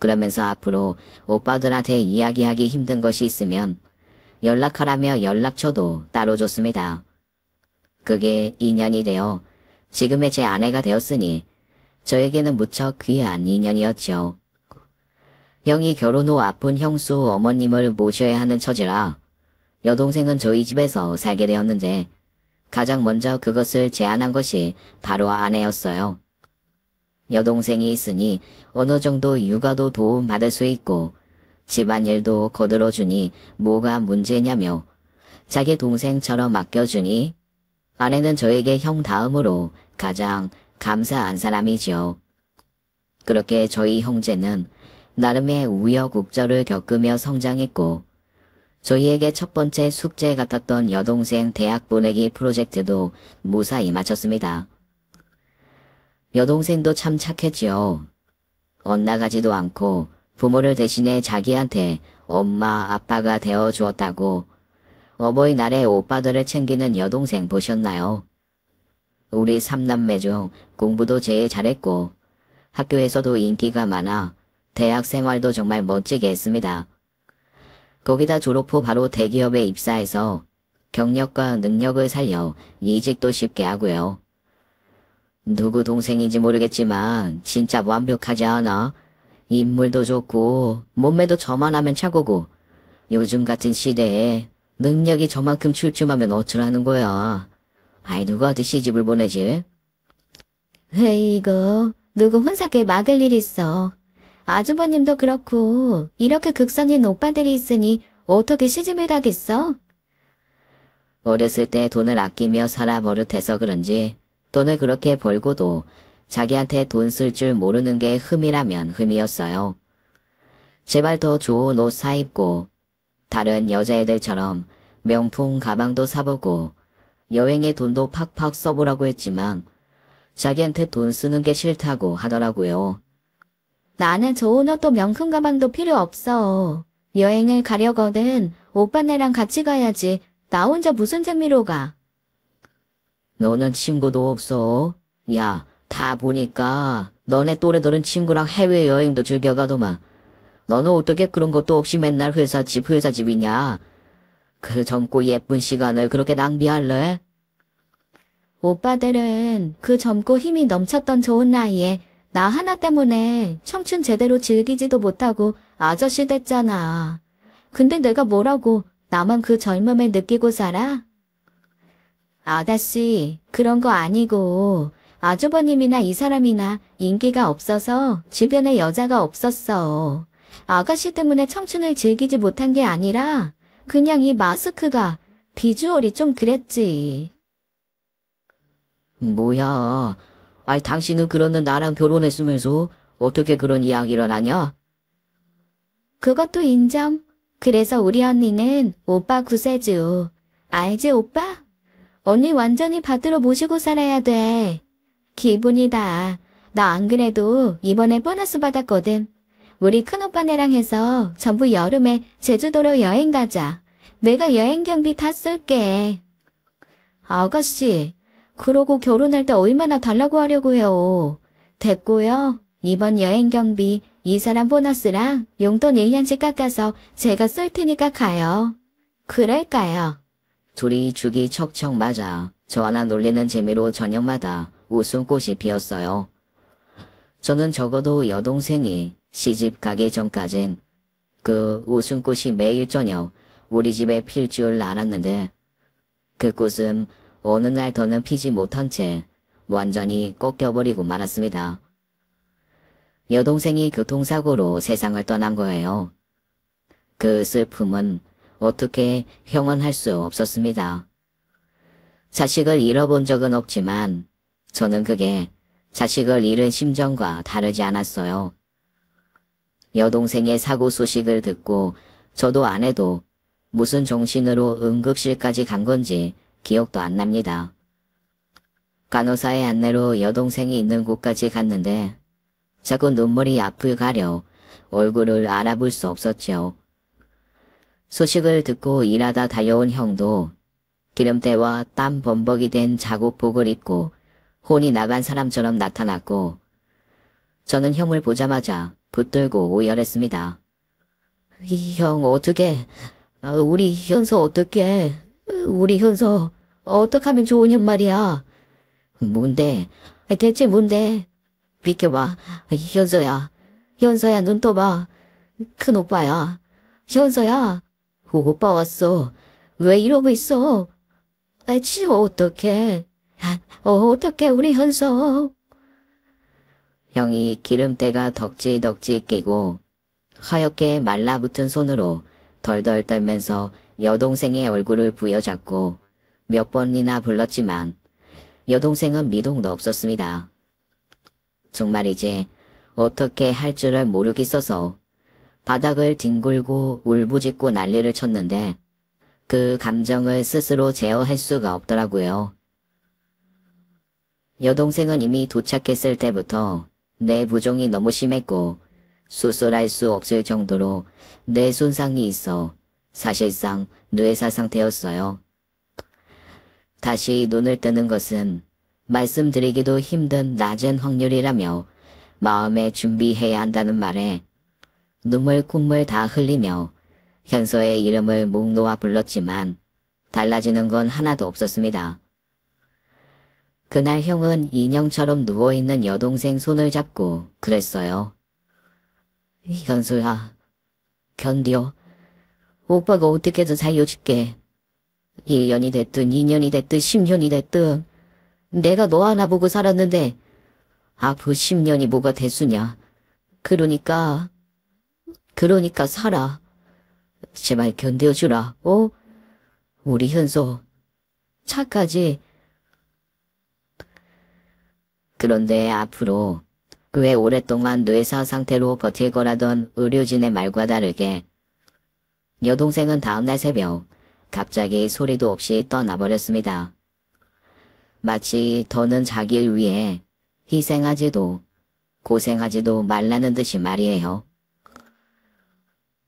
그러면서 앞으로 오빠들한테 이야기하기 힘든 것이 있으면 연락하라며 연락처도 따로 줬습니다. 그게 2년이 되어 지금의 제 아내가 되었으니 저에게는 무척 귀한 인연이었죠. 형이 결혼 후 아픈 형수 어머님을 모셔야 하는 처지라 여동생은 저희 집에서 살게 되었는데 가장 먼저 그것을 제안한 것이 바로 아내였어요. 여동생이 있으니 어느 정도 육아도 도움받을 수 있고 집안일도 거들어주니 뭐가 문제냐며 자기 동생처럼 맡겨주니 아내는 저에게 형 다음으로 가장 감사한 사람이지요. 그렇게 저희 형제는 나름의 우여곡절을 겪으며 성장했고 저희에게 첫 번째 숙제 같았던 여동생 대학 보내기 프로젝트도 무사히 마쳤습니다. 여동생도 참 착했지요. 엇나가지도 않고 부모를 대신해 자기한테 엄마 아빠가 되어 주었다고 어버이날에 오빠들을 챙기는 여동생 보셨나요? 우리 3남매 중 공부도 제일 잘했고 학교에서도 인기가 많아 대학 생활도 정말 멋지게 했습니다. 거기다 졸업 후 바로 대기업에 입사해서 경력과 능력을 살려 이직도 쉽게 하고요. 누구 동생인지 모르겠지만 진짜 완벽하지 않아? 인물도 좋고 몸매도 저만하면 최고고 요즘 같은 시대에 능력이 저만큼 출중하면 어쩌라는 거야. 누구한테 시집을 보내지? 이거 누구 혼사게 막을 일 있어. 아주버님도 그렇고 이렇게 극선인 오빠들이 있으니 어떻게 시집을 가겠어? 어렸을 때 돈을 아끼며 살아 버릇해서 그런지 돈을 그렇게 벌고도 자기한테 돈 쓸 줄 모르는 게 흠이라면 흠이었어요. 제발 더 좋은 옷 사입고 다른 여자애들처럼 명품 가방도 사보고 여행에 돈도 팍팍 써보라고 했지만 자기한테 돈 쓰는 게 싫다고 하더라고요. 나는 좋은 옷도 명품 가방도 필요 없어. 여행을 가려거든 오빠네랑 같이 가야지. 나 혼자 무슨 재미로 가. 너는 친구도 없어. 야, 다 보니까 너네 또래들은 친구랑 해외여행도 즐겨가더만. 너는 어떻게 그런 것도 없이 맨날 회사 집이냐. 그 젊고 예쁜 시간을 그렇게 낭비할래? 오빠들은 그 젊고 힘이 넘쳤던 좋은 나이에 나 하나 때문에 청춘 제대로 즐기지도 못하고 아저씨 됐잖아. 근데 내가 뭐라고 나만 그 젊음을 느끼고 살아? 아가씨, 그런 거 아니고 아주버님이나 이 사람이나 인기가 없어서 주변에 여자가 없었어. 아가씨 때문에 청춘을 즐기지 못한 게 아니라 그냥 이 마스크가 비주얼이 좀 그랬지. 뭐야. 아이, 당신은 그러는 나랑 결혼했으면서 어떻게 그런 이야기를 하냐? 그것도 인정. 그래서 우리 언니는 오빠 구세주. 알지, 오빠? 언니 완전히 받들어 모시고 살아야 돼. 기분이다. 나 안 그래도 이번에 보너스 받았거든. 우리 큰오빠네랑 해서 전부 여름에 제주도로 여행 가자. 내가 여행 경비 다 쏠게. 아가씨, 그러고 결혼할 때 얼마나 달라고 하려고 해요. 됐고요. 이번 여행 경비 이 사람 보너스랑 용돈 1년씩 깎아서 제가 쏠 테니까 가요. 그럴까요? 둘이 죽이 척척 맞아 저 하나 놀리는 재미로 저녁마다 웃음꽃이 피었어요. 저는 적어도 여동생이 시집 가기 전까진 그 웃음꽃이 매일 저녁 우리 집에 필 줄 알았는데 그 꽃은 어느 날 더는 피지 못한 채 완전히 꺾여버리고 말았습니다. 여동생이 교통사고로 세상을 떠난 거예요. 그 슬픔은 어떻게 형언할 수 없었습니다. 자식을 잃어본 적은 없지만 저는 그게 자식을 잃은 심정과 다르지 않았어요. 여동생의 사고 소식을 듣고 저도 아내도 무슨 정신으로 응급실까지 간 건지 기억도 안 납니다. 간호사의 안내로 여동생이 있는 곳까지 갔는데 자꾸 눈물이 앞을 가려 얼굴을 알아볼 수 없었죠. 소식을 듣고 일하다 달려온 형도 기름때와 땀 범벅이 된 작업복을 입고 혼이 나간 사람처럼 나타났고 저는 형을 보자마자 붙들고 오열했습니다. 이 형 어떻게, 우리 현서 어떻게, 우리 현서 어떡하면 좋으냔 말이야. 뭔데? 대체 뭔데? 비켜봐. 현서야. 현서야 눈 떠봐. 큰오빠야. 현서야. 오빠 왔어. 왜 이러고 있어? 치워 어떡해. 어떡해 우리 현서. 형이 기름때가 덕지덕지 끼고 하얗게 말라붙은 손으로 덜덜 떨면서 여동생의 얼굴을 부여잡고 몇 번이나 불렀지만 여동생은 미동도 없었습니다. 정말이지 어떻게 할 줄을 모르겠어서 바닥을 뒹굴고 울부짖고 난리를 쳤는데 그 감정을 스스로 제어할 수가 없더라고요. 여동생은 이미 도착했을 때부터 내 부종이 너무 심했고 수술할 수 없을 정도로 뇌 손상이 있어 사실상 뇌사 상태였어요. 다시 눈을 뜨는 것은 말씀드리기도 힘든 낮은 확률이라며 마음에 준비해야 한다는 말에 눈물 콧물 다 흘리며 현서의 이름을 목 놓아 불렀지만 달라지는 건 하나도 없었습니다. 그날 형은 인형처럼 누워있는 여동생 손을 잡고 그랬어요. 현서야, 견뎌. 오빠가 어떻게든 살려줄게. 1년이 됐든 2년이 됐든 10년이 됐든 내가 너 하나 보고 살았는데 앞으로 10년이 뭐가 됐으냐. 그러니까 살아. 제발 견뎌주라. 우리 현서 착하지. 그런데 앞으로 꽤 오랫동안 뇌사 상태로 버틸 거라던 의료진의 말과 다르게 여동생은 다음날 새벽 갑자기 소리도 없이 떠나버렸습니다. 마치 더는 자기를 위해 희생하지도 고생하지도 말라는 듯이 말이에요.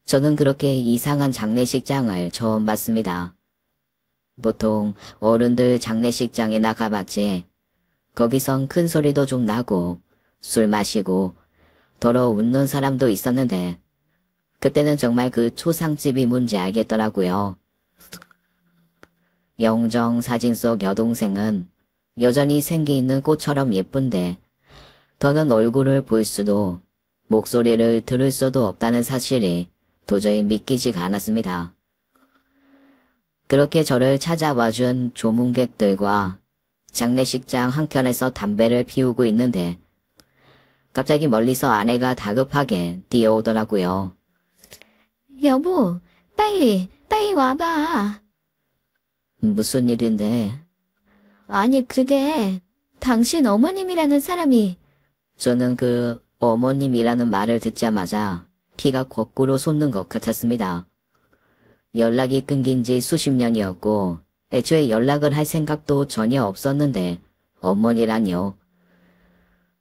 저는 그렇게 이상한 장례식장을 처음 봤습니다. 보통 어른들 장례식장이나 가봤지 거기선 큰 소리도 좀 나고 술 마시고 더러 웃는 사람도 있었는데 그때는 정말 그 초상집이 뭔지 알겠더라고요. 영정 사진 속 여동생은 여전히 생기 있는 꽃처럼 예쁜데 더는 얼굴을 볼 수도 목소리를 들을 수도 없다는 사실이 도저히 믿기지가 않았습니다. 그렇게 저를 찾아와준 조문객들과 장례식장 한켠에서 담배를 피우고 있는데 갑자기 멀리서 아내가 다급하게 뛰어오더라고요. 여보, 빨리 와봐. 무슨 일인데? 아니, 그게 당신 어머님이라는 사람이 저는 그 어머님이라는 말을 듣자마자 피가 거꾸로 솟는 것 같았습니다. 연락이 끊긴 지 수십 년이었고 애초에 연락을 할 생각도 전혀 없었는데 어머니라뇨.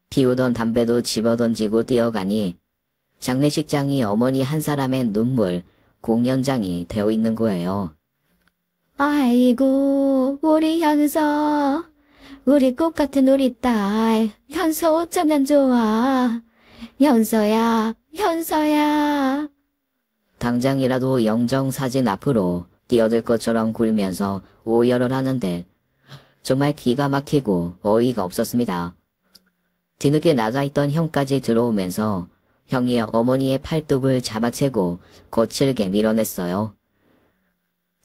피우던 담배도 집어던지고 뛰어가니 장례식장이 어머니 한 사람의 눈물 공연장이 되어 있는 거예요. 아이고, 우리 현서. 우리 꽃 같은 우리 딸. 현서 어쩌면 좋아. 현서야. 당장이라도 영정사진 앞으로 뛰어들 것처럼 굴면서 오열을 하는데 정말 기가 막히고 어이가 없었습니다. 뒤늦게 나가있던 형까지 들어오면서 형이 어머니의 팔뚝을 잡아채고 거칠게 밀어냈어요.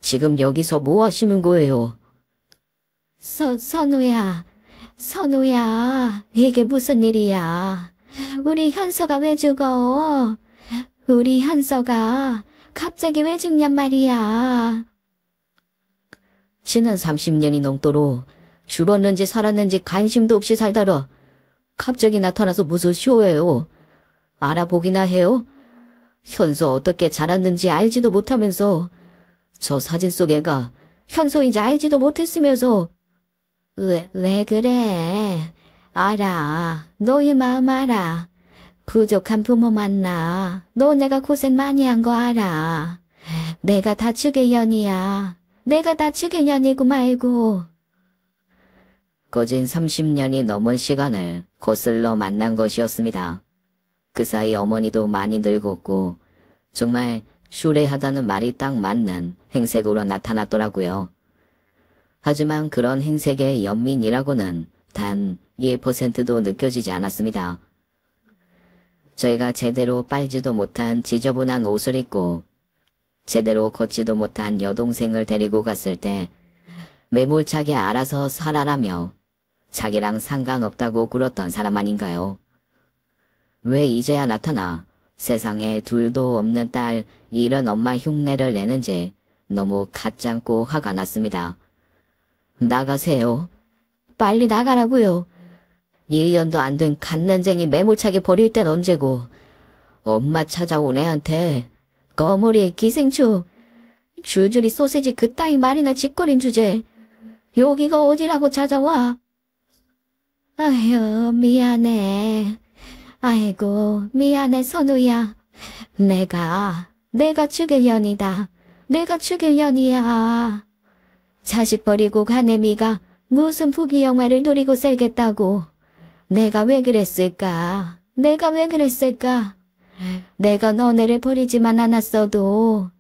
지금 여기서 뭐 하시는 거예요? 선우야, 이게 무슨 일이야? 우리 현서가 왜 죽어? 우리 현서가 갑자기 왜 죽냔 말이야? 지난 30년이 넘도록 죽었는지 살았는지 관심도 없이 살다가 갑자기 나타나서 무슨 쇼예요? 알아보기나 해요? 현서 어떻게 자랐는지 알지도 못하면서 저 사진 속 애가 현서인지 알지도 못했으면서 왜 그래? 알아. 너희 마음 알아. 부족한 부모 만나. 너 내가 고생 많이 한 거 알아. 내가 다 죽의 년이야. 내가 다 죽의 년이고 말고. 거진 30년이 넘은 시간을 거슬러 만난 것이었습니다. 그 사이 어머니도 많이 늙었고 정말 슈레하다는 말이 딱 맞는 행색으로 나타났더라고요. 하지만 그런 행색의 연민이라고는 단 1%도 느껴지지 않았습니다. 저희가 제대로 빨지도 못한 지저분한 옷을 입고 제대로 걷지도 못한 여동생을 데리고 갔을 때 매몰차게 알아서 살아라며 자기랑 상관없다고 굴었던 사람 아닌가요? 왜 이제야 나타나 세상에 둘도 없는 딸 이런 엄마 흉내를 내는지 너무 가짱고 화가 났습니다. 나가세요. 빨리 나가라고요. 1년도 안 된 갓난쟁이 매몰차게 버릴 땐 언제고 엄마 찾아온 애한테 거물이 기생충 줄줄이 소세지 그따위 말이나 짓거린 주제 여기가 어디라고 찾아와. 아휴, 미안해. 아이고, 미안해, 선우야. 내가 죽일 년이다. 내가 죽일 년이야. 자식 버리고 간 애미가 무슨 부귀영화를 누리고 살겠다고. 내가 왜 그랬을까? 내가 너네를 버리지만 않았어도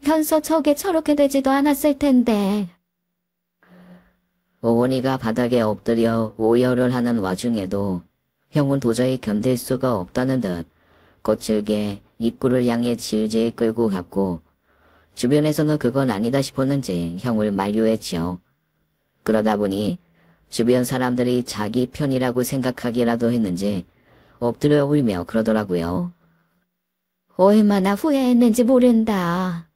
현서 저게 저렇게 되지도 않았을 텐데. 어머니가 바닥에 엎드려 오열을 하는 와중에도 형은 도저히 견딜 수가 없다는 듯 거칠게 입구를 향해 질질 끌고 갔고 주변에서는 그건 아니다 싶었는지 형을 만류했지요. 그러다 보니 주변 사람들이 자기 편이라고 생각하기라도 했는지 엎드려 울며 그러더라고요. 얼마나 후회했는지 모른다.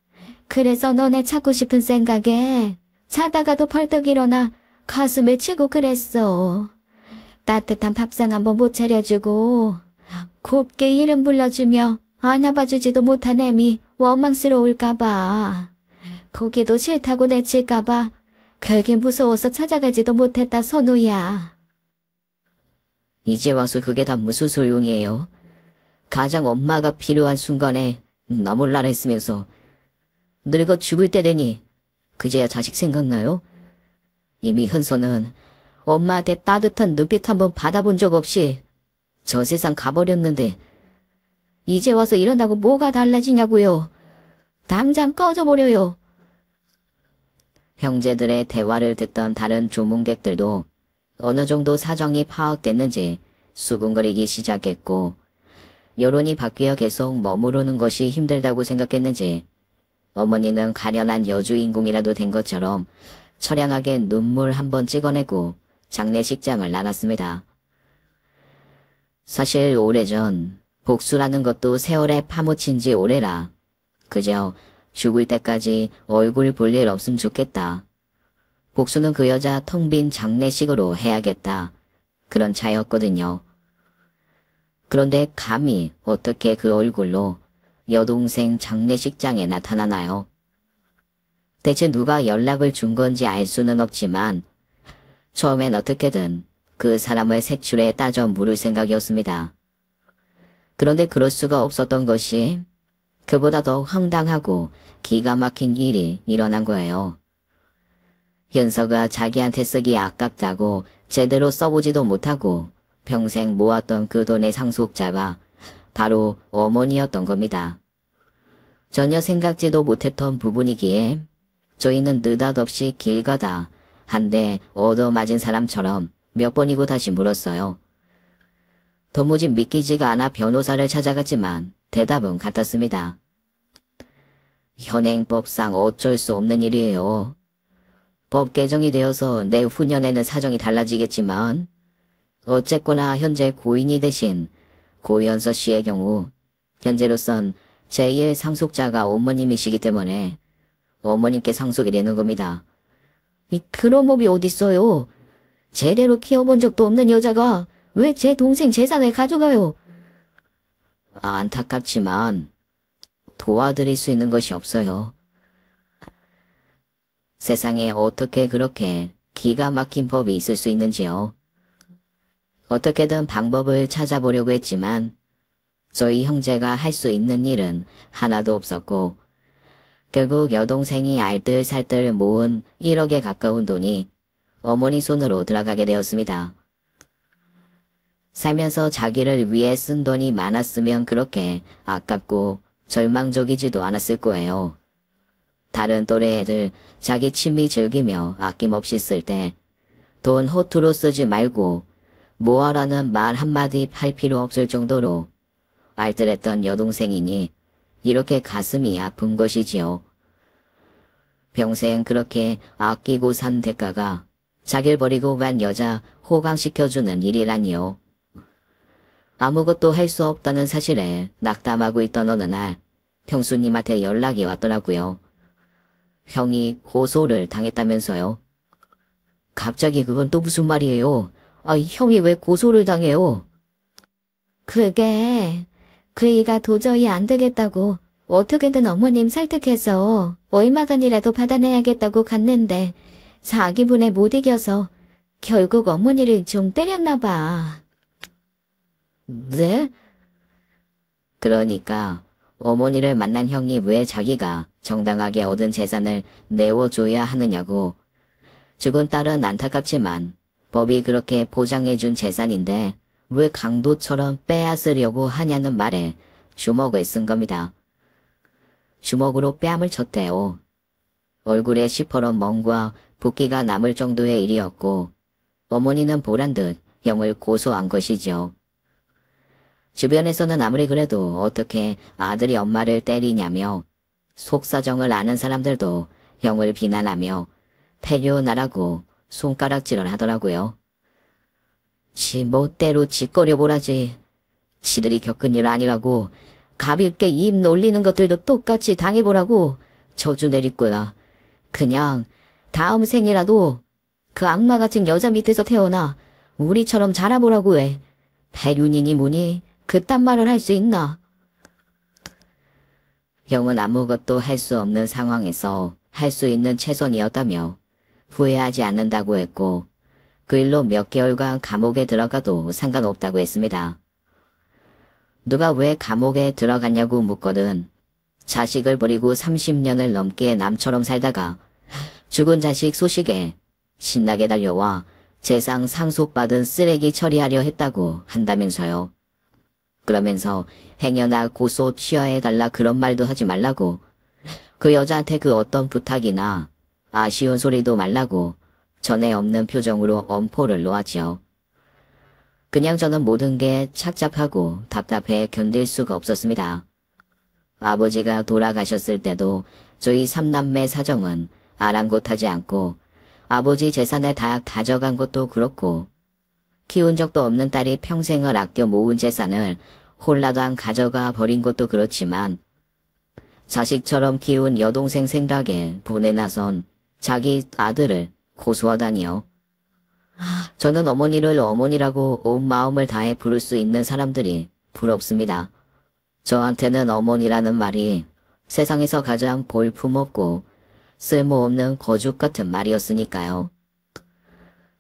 그래서 너네 찾고 싶은 생각에 자다가도 벌떡 일어나 가슴을 치고 그랬어. 따뜻한 밥상 한번 못 차려주고 곱게 이름 불러주며 안아봐주지도 못한 애미 원망스러울까봐. 거기도 싫다고 내칠까봐 결계 무서워서 찾아가지도 못했다, 선우야. 이제 와서 그게 다 무슨 소용이에요. 가장 엄마가 필요한 순간에 나몰라라 했으면서 늙어 죽을 때 되니 그제야 자식 생각나요? 이미 현서는 엄마한테 따뜻한 눈빛 한번 받아본 적 없이 저 세상 가버렸는데 이제 와서 이런다고 뭐가 달라지냐고요. 당장 꺼져버려요. 형제들의 대화를 듣던 다른 조문객들도 어느 정도 사정이 파악됐는지 수군거리기 시작했고, 여론이 바뀌어 계속 머무르는 것이 힘들다고 생각했는지 어머니는 가련한 여주인공이라도 된 것처럼 처량하게 눈물 한 번 찍어내고 장례식장을 나갔습니다. 사실 오래전 복수라는 것도 세월에 파묻힌 지 오래라. 그저 죽을 때까지 얼굴 볼 일 없으면 좋겠다. 복수는 그 여자 텅 빈 장례식으로 해야겠다. 그런 차였거든요. 그런데 감히 어떻게 그 얼굴로 여동생 장례식장에 나타나나요? 대체 누가 연락을 준 건지 알 수는 없지만 처음엔 어떻게든 그 사람을 색출해 따져 물을 생각이었습니다. 그런데 그럴 수가 없었던 것이 그보다 더 황당하고 기가 막힌 일이 일어난 거예요. 현서가 자기한테 쓰기 아깝다고 제대로 써보지도 못하고 평생 모았던 그 돈의 상속자가 바로 어머니였던 겁니다. 전혀 생각지도 못했던 부분이기에 저희는 느닷없이 길 가다 한 대 얻어맞은 사람처럼 몇 번이고 다시 물었어요. 도무지 믿기지가 않아 변호사를 찾아갔지만 대답은 같았습니다. 현행법상 어쩔 수 없는 일이에요. 법 개정이 되어서 내후년에는 사정이 달라지겠지만 어쨌거나 현재 고인이 되신 고현서 씨의 경우 현재로선 제1 상속자가 어머님이시기 때문에 어머님께 상속이 되는 겁니다. 그런 법이 어딨어요. 제대로 키워본 적도 없는 여자가 왜 제 동생 재산을 가져가요? 안타깝지만 도와드릴 수 있는 것이 없어요. 세상에 어떻게 그렇게 기가 막힌 법이 있을 수 있는지요. 어떻게든 방법을 찾아보려고 했지만 저희 형제가 할 수 있는 일은 하나도 없었고 결국 여동생이 알뜰살뜰 모은 1억에 가까운 돈이 어머니 손으로 들어가게 되었습니다. 살면서 자기를 위해 쓴 돈이 많았으면 그렇게 아깝고 절망적이지도 않았을 거예요. 다른 또래 애들 자기 취미 즐기며 아낌없이 쓸 때 돈 허투루 쓰지 말고 뭐하라는 말 한마디 할 필요 없을 정도로 알뜰했던 여동생이니 이렇게 가슴이 아픈 것이지요. 평생 그렇게 아끼고 산 대가가 자기를 버리고 간 여자 호강시켜주는 일이라니요. 아무것도 할 수 없다는 사실에 낙담하고 있던 어느 날 형수님한테 연락이 왔더라고요. 형이 고소를 당했다면서요. 갑자기 그건 또 무슨 말이에요? 형이 왜 고소를 당해요? 그게 그이가 도저히 안 되겠다고 어떻게든 어머님 설득해서 얼마간이라도 받아내야겠다고 갔는데 자기분에 못 이겨서 결국 어머니를 좀 때렸나 봐. 네? 그러니까 어머니를 만난 형이 왜 자기가 정당하게 얻은 재산을 내어줘야 하느냐고. 죽은 딸은 안타깝지만 법이 그렇게 보장해준 재산인데 왜 강도처럼 빼앗으려고 하냐는 말에 주먹을 쓴 겁니다. 주먹으로 뺨을 쳤대요. 얼굴에 시퍼런 멍과 붓기가 남을 정도의 일이었고 어머니는 보란듯 형을 고소한 것이죠. 주변에서는 아무리 그래도 어떻게 아들이 엄마를 때리냐며 속사정을 아는 사람들도 형을 비난하며 패려나라고 손가락질을 하더라고요. 지 멋대로 짓거려보라지. 지들이 겪은 일 아니라고 가볍게 입 놀리는 것들도 똑같이 당해보라고 저주 내릴 거야. 그냥 다음 생이라도 그 악마 같은 여자 밑에서 태어나 우리처럼 자라보라고 해. 배륜이니 뭐니 그딴 말을 할 수 있나? 형은 아무것도 할 수 없는 상황에서 할 수 있는 최선이었다며 후회하지 않는다고 했고 그 일로 몇 개월간 감옥에 들어가도 상관없다고 했습니다. 누가 왜 감옥에 들어갔냐고 묻거든 자식을 버리고 30년을 넘게 남처럼 살다가 죽은 자식 소식에 신나게 달려와 재산 상속받은 쓰레기 처리하려 했다고 한다면서요. 그러면서 행여나 고소 취하해달라 그런 말도 하지 말라고 그 여자한테 그 어떤 부탁이나 아쉬운 소리도 말라고 전에 없는 표정으로 엄포를 놓았지요. 그냥 저는 모든 게 착잡하고 답답해 견딜 수가 없었습니다. 아버지가 돌아가셨을 때도 저희 삼남매 사정은 아랑곳하지 않고 아버지 재산을 다 가져간 것도 그렇고 키운 적도 없는 딸이 평생을 아껴 모은 재산을 홀라당 가져가 버린 것도 그렇지만 자식처럼 키운 여동생 생각에 분에 나선 자기 아들을 고소하다니요. 저는 어머니를 어머니라고 온 마음을 다해 부를 수 있는 사람들이 부럽습니다. 저한테는 어머니라는 말이 세상에서 가장 볼품없고 쓸모없는 거죽 같은 말이었으니까요.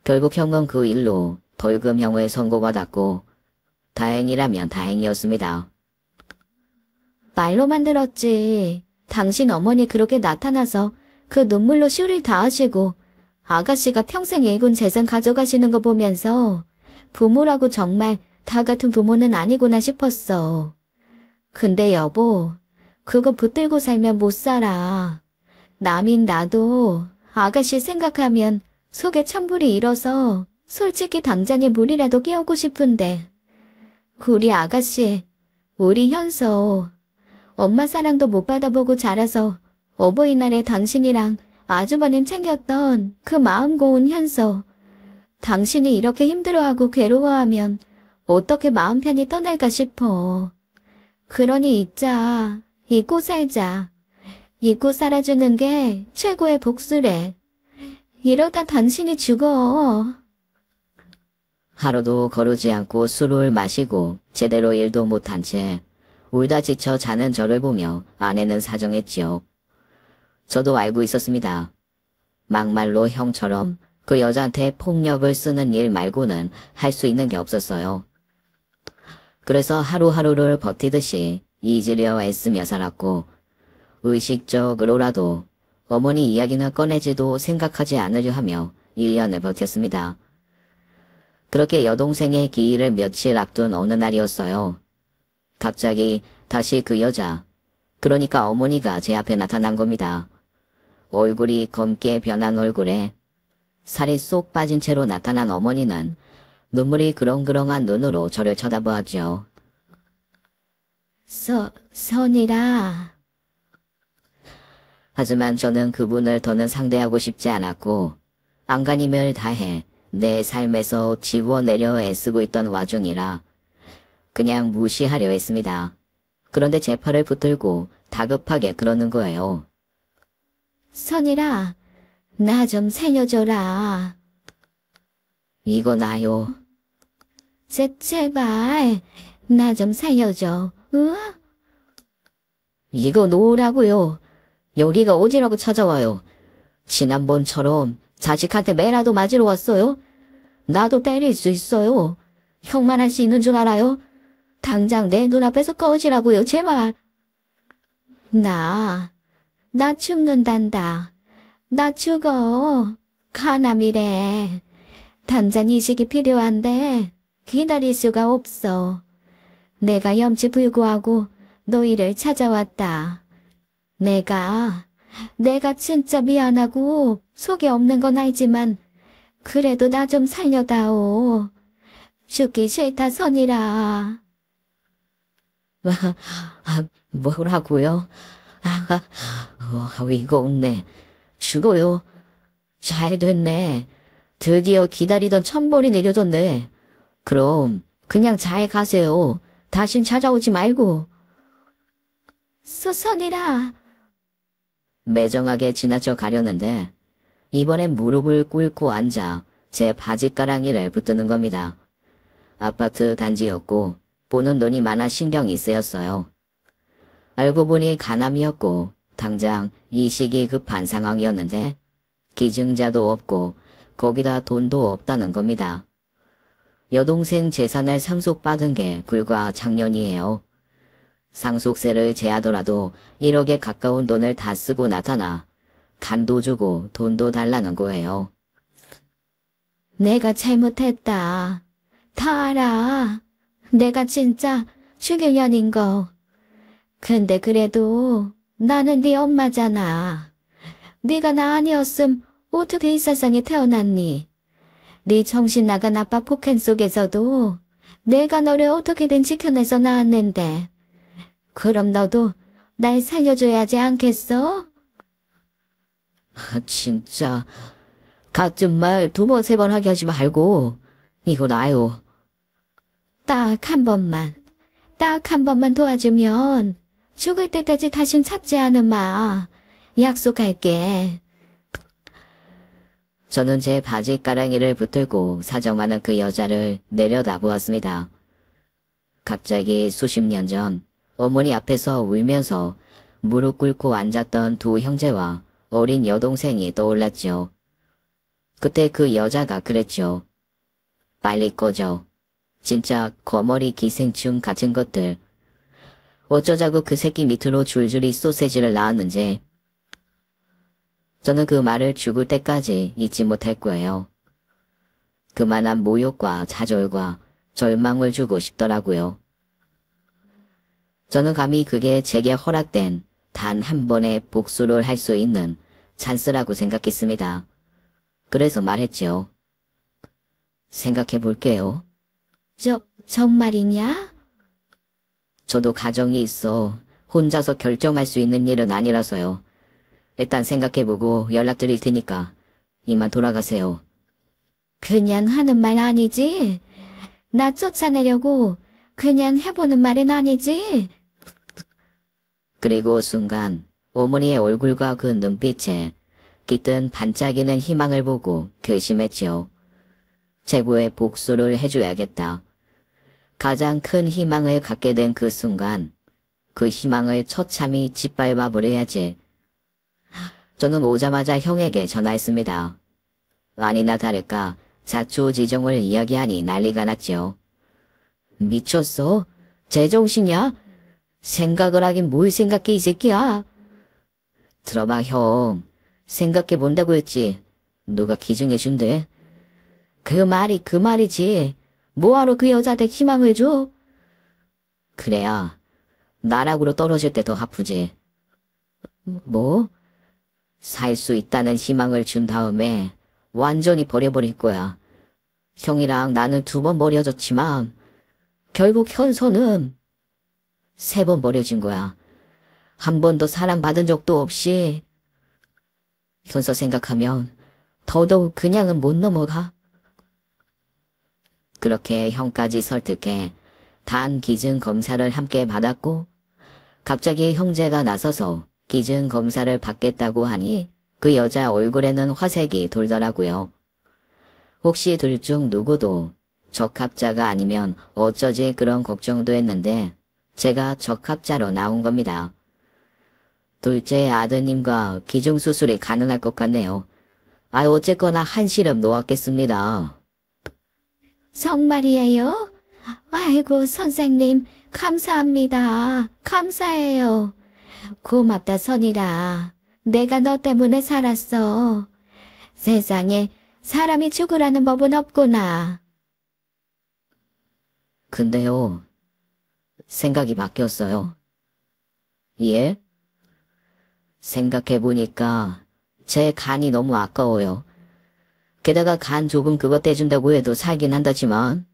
결국 형은 그 일로 벌금형을 선고받았고 다행이라면 다행이었습니다. 말로만 들었지. 당신 어머니 그렇게 나타나서 그 눈물로 쇼를 다 하시고 아가씨가 평생 일군 재산 가져가시는 거 보면서 부모라고 정말 다 같은 부모는 아니구나 싶었어. 근데 여보, 그거 붙들고 살면 못 살아. 남인 나도 아가씨 생각하면 속에 찬물이 일어서 솔직히 당장에 물이라도 끼얹고 싶은데 우리 아가씨, 우리 현서 엄마 사랑도 못 받아보고 자라서 어버이날에 당신이랑 아주버님 챙겼던 그 마음 고운 현서, 당신이 이렇게 힘들어하고 괴로워하면 어떻게 마음 편히 떠날까 싶어. 그러니 잊고 살자. 잊고 살아주는 게 최고의 복수래. 이러다 당신이 죽어. 하루도 거르지 않고 술을 마시고 제대로 일도 못한 채 울다 지쳐 자는 저를 보며 아내는 사정했지요. 저도 알고 있었습니다. 막말로 형처럼 그 여자한테 폭력을 쓰는 일 말고는 할 수 있는 게 없었어요. 그래서 하루하루를 버티듯이 잊으려 애쓰며 살았고 의식적으로라도 어머니 이야기는 꺼내지도 생각하지 않으려 하며 1년을 버텼습니다. 그렇게 여동생의 기일을 며칠 앞둔 어느 날이었어요. 갑자기 다시 그 여자, 그러니까 어머니가 제 앞에 나타난 겁니다. 얼굴이 검게 변한 얼굴에 살이 쏙 빠진 채로 나타난 어머니는 눈물이 그렁그렁한 눈으로 저를 쳐다보았죠. 선이라. 하지만 저는 그분을 더는 상대하고 싶지 않았고 안간힘을 다해 내 삶에서 지워내려 애쓰고 있던 와중이라 그냥 무시하려 했습니다. 그런데 제 팔을 붙들고 다급하게 그러는 거예요. 선이라, 나 좀 살려줘라. 이거 나요. 제발, 나 좀 살려줘. 이거 놓으라고요. 여기가 어디라고 찾아와요. 지난번처럼 자식한테 매라도 맞으러 왔어요. 나도 때릴 수 있어요. 형만 할 수 있는 줄 알아요. 당장 내 눈앞에서 꺼지라고요, 제발. 나 죽는단다. 나 죽어. 가남이래. 당장 이식이 필요한데 기다릴 수가 없어. 내가 염치불구하고 너희를 찾아왔다. 내가 진짜 미안하고 속에 없는 건 알지만 그래도 나 좀 살려다오. 죽기 싫다, 선이라. 뭐라고요? 이거 없네. 죽어요. 잘 됐네. 드디어 기다리던 천벌이 내려졌네. 그럼 그냥 잘 가세요. 다신 찾아오지 말고. 선이라. 매정하게 지나쳐 가려는데 이번엔 무릎을 꿇고 앉아 제 바지가랑이를 붙드는 겁니다. 아파트 단지였고 보는 눈이 많아 신경이 쓰였어요. 알고 보니 간암이었고 당장 이식이 급한 상황이었는데 기증자도 없고 거기다 돈도 없다는 겁니다. 여동생 재산을 상속받은 게 불과 작년이에요. 상속세를 제하더라도 1억에 가까운 돈을 다 쓰고 나타나 간도 주고 돈도 달라는 거예요. 내가 잘못했다. 다 알아. 내가 진짜 죽일 년인 거. 근데 그래도 나는 네 엄마잖아. 네가 나 아니었음 어떻게 이 세상에 태어났니? 네 정신 나간 아빠 폭행 속에서도 내가 너를 어떻게든 지켜내서 낳았는데 그럼 너도 날 살려줘야 하지 않겠어? 진짜 같은 말 두 번, 세 번 하게 하지 말고 이거 나요. 딱 한 번만, 딱 한 번만 도와주면 죽을 때까지 다신 찾지 않은 마. 약속할게. 저는 제 바지 가랑이를 붙들고 사정 많은 그 여자를 내려다보았습니다. 갑자기 수십 년 전 어머니 앞에서 울면서 무릎 꿇고 앉았던 두 형제와 어린 여동생이 떠올랐죠. 그때 그 여자가 그랬죠. 빨리 꺼져. 진짜 거머리 기생충 같은 것들. 어쩌자고 그 새끼 밑으로 줄줄이 소세지를 낳았는지. 저는 그 말을 죽을 때까지 잊지 못할 거예요. 그만한 모욕과 좌절과 절망을 주고 싶더라고요. 저는 감히 그게 제게 허락된 단 한 번의 복수를 할 수 있는 찬스라고 생각했습니다. 그래서 말했죠. 생각해 볼게요. 정말이냐? 저도 가정이 있어 혼자서 결정할 수 있는 일은 아니라서요. 일단 생각해보고 연락드릴 테니까 이만 돌아가세요. 그냥 하는 말 아니지? 나 쫓아내려고 그냥 해보는 말은 아니지? 그리고 순간 어머니의 얼굴과 그 눈빛에 깃든 반짝이는 희망을 보고 결심했지요. 최고의 복수를 해줘야겠다. 가장 큰 희망을 갖게 된 그 순간 그 희망을 처참히 짓밟아 버려야지. 저는 오자마자 형에게 전화했습니다. 아니나 다를까 자초지종을 이야기하니 난리가 났죠. 미쳤어? 제정신이야? 생각을 하긴 뭘 생각해 이 새끼야. 들어봐 형. 생각해 본다고 했지. 누가 기증해준대? 그 말이 그 말이지. 뭐하러 그 여자한테 희망을 줘? 그래야 나락으로 떨어질 때 더 아프지. 뭐? 살 수 있다는 희망을 준 다음에 완전히 버려버릴 거야. 형이랑 나는 2번 버려졌지만 결국 현서는 3번 버려진 거야. 한 번도 사랑받은 적도 없이. 현서 생각하면 더더욱 그냥은 못 넘어가. 그렇게 형까지 설득해 단 기증 검사를 함께 받았고 갑자기 형제가 나서서 기증 검사를 받겠다고 하니 그 여자 얼굴에는 화색이 돌더라고요. 혹시 둘 중 누구도 적합자가 아니면 어쩌지 그런 걱정도 했는데 제가 적합자로 나온 겁니다. 둘째 아드님과 기증수술이 가능할 것 같네요. 어쨌거나 한시름 놓았겠습니다. 정말이에요? 아이고, 선생님, 감사합니다. 감사해요. 고맙다, 선이라. 내가 너 때문에 살았어. 세상에 사람이 죽으라는 법은 없구나. 근데요, 생각이 바뀌었어요. 예? 생각해보니까 제 간이 너무 아까워요. 게다가 간 조금 그거 떼준다고 해도 살긴 한다지만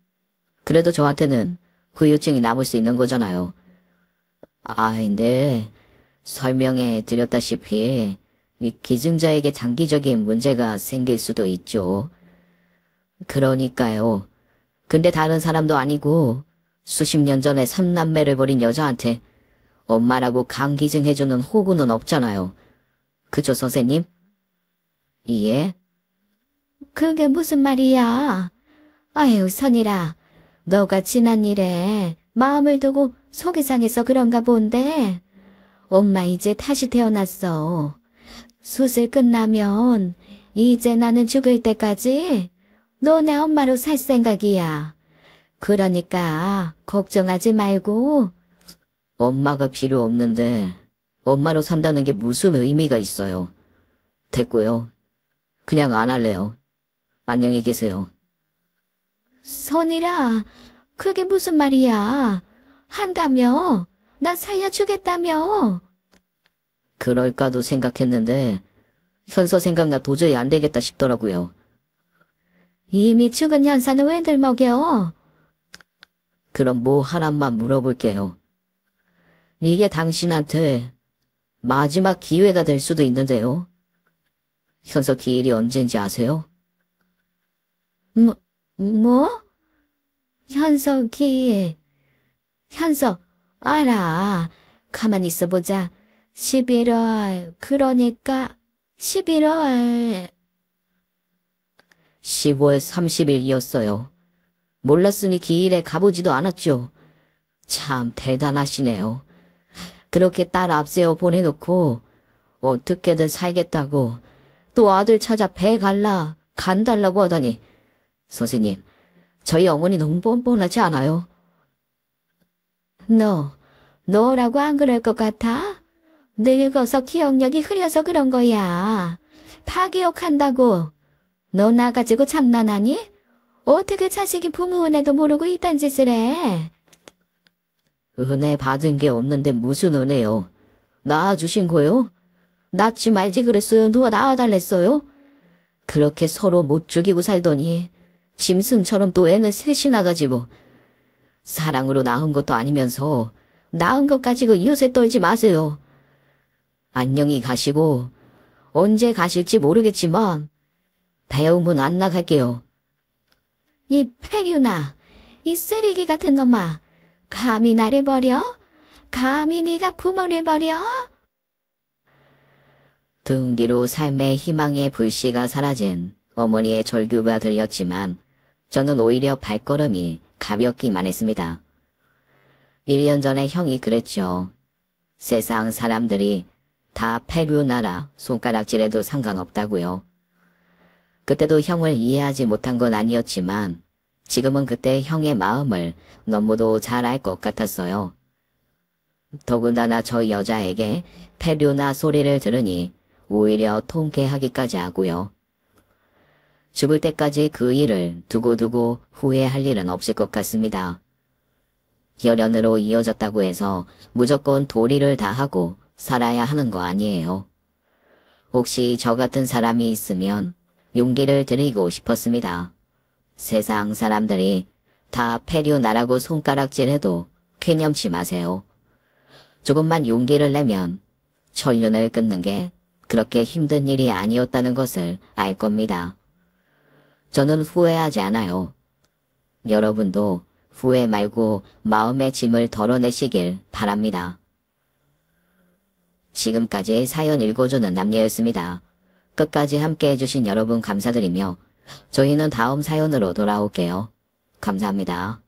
그래도 저한테는 후유증이 남을 수 있는 거잖아요. 근데 설명해 드렸다시피 이 기증자에게 장기적인 문제가 생길 수도 있죠. 그러니까요. 근데 다른 사람도 아니고 수십 년 전에 3남매를 버린 여자한테 엄마라고 간 기증해주는 호구는 없잖아요. 그죠, 선생님? 예? 그게 무슨 말이야? 아유, 선이라. 너가 지난 일에 마음을 두고 속이 상해서 그런가 본데. 엄마 이제 다시 태어났어. 수술 끝나면 이제 나는 죽을 때까지 너네 엄마로 살 생각이야. 그러니까 걱정하지 말고. 엄마가 필요 없는데 엄마로 산다는 게 무슨 의미가 있어요. 됐고요. 그냥 안 할래요. 안녕히 계세요. 선이라, 그게 무슨 말이야? 한다며? 나 살려주겠다며? 그럴까도 생각했는데 현서 생각나 도저히 안 되겠다 싶더라고요. 이미 죽은 현사는 왜들 먹여? 그럼 뭐 하나만 물어볼게요. 이게 당신한테 마지막 기회가 될 수도 있는데요. 현서 기일이 언젠지 아세요? 뭐? 현석이, 현석, 알아. 가만히 있어보자. 11월, 그러니까 11월. 10월 30일이었어요. 몰랐으니 기일에 가보지도 않았죠. 참 대단하시네요. 그렇게 딸 앞세워 보내놓고 어떻게든 살겠다고 또 아들 찾아 배 갈라 간달라고 하다니. 선생님, 저희 어머니 너무 뻔뻔하지 않아요? 너라고 안 그럴 것 같아? 늙어서 기억력이 흐려서 그런 거야. 다 기억한다고. 너 나가지고 장난하니? 어떻게 자식이 부모 은혜도 모르고 이딴 짓을 해? 은혜 받은 게 없는데 무슨 은혜요? 낳아주신 거요? 낳지 말지 그랬어요? 누가 낳아달랬어요? 그렇게 서로 못 죽이고 살더니 짐승처럼 또 애는 셋이나 가지고. 사랑으로 낳은 것도 아니면서 낳은 것 가지고 요새 떨지 마세요. 안녕히 가시고 언제 가실지 모르겠지만 배움은 안 나갈게요. 이 폐류나, 이 쓰레기 같은 놈아. 감히 나를 버려? 감히 네가 부모를 버려? 등 뒤로 삶의 희망의 불씨가 사라진 어머니의 절규가 들렸지만 저는 오히려 발걸음이 가볍기만 했습니다. 1년 전에 형이 그랬죠. 세상 사람들이 다 폐류나라 손가락질해도 상관없다고요. 그때도 형을 이해하지 못한 건 아니었지만 지금은 그때 형의 마음을 너무도 잘 알 것 같았어요. 더군다나 저 여자에게 폐류나 소리를 들으니 오히려 통쾌하기까지 하고요. 죽을 때까지 그 일을 두고두고 후회할 일은 없을 것 같습니다. 혈연으로 이어졌다고 해서 무조건 도리를 다하고 살아야 하는 거 아니에요. 혹시 저 같은 사람이 있으면 용기를 드리고 싶었습니다. 세상 사람들이 다 폐류나라고 손가락질해도 쾌념치 마세요. 조금만 용기를 내면 천륜을 끊는 게 그렇게 힘든 일이 아니었다는 것을 알 겁니다. 저는 후회하지 않아요. 여러분도 후회 말고 마음의 짐을 덜어내시길 바랍니다. 지금까지 사연 읽어주는 남녀였습니다. 끝까지 함께 해주신 여러분 감사드리며 저희는 다음 사연으로 돌아올게요. 감사합니다.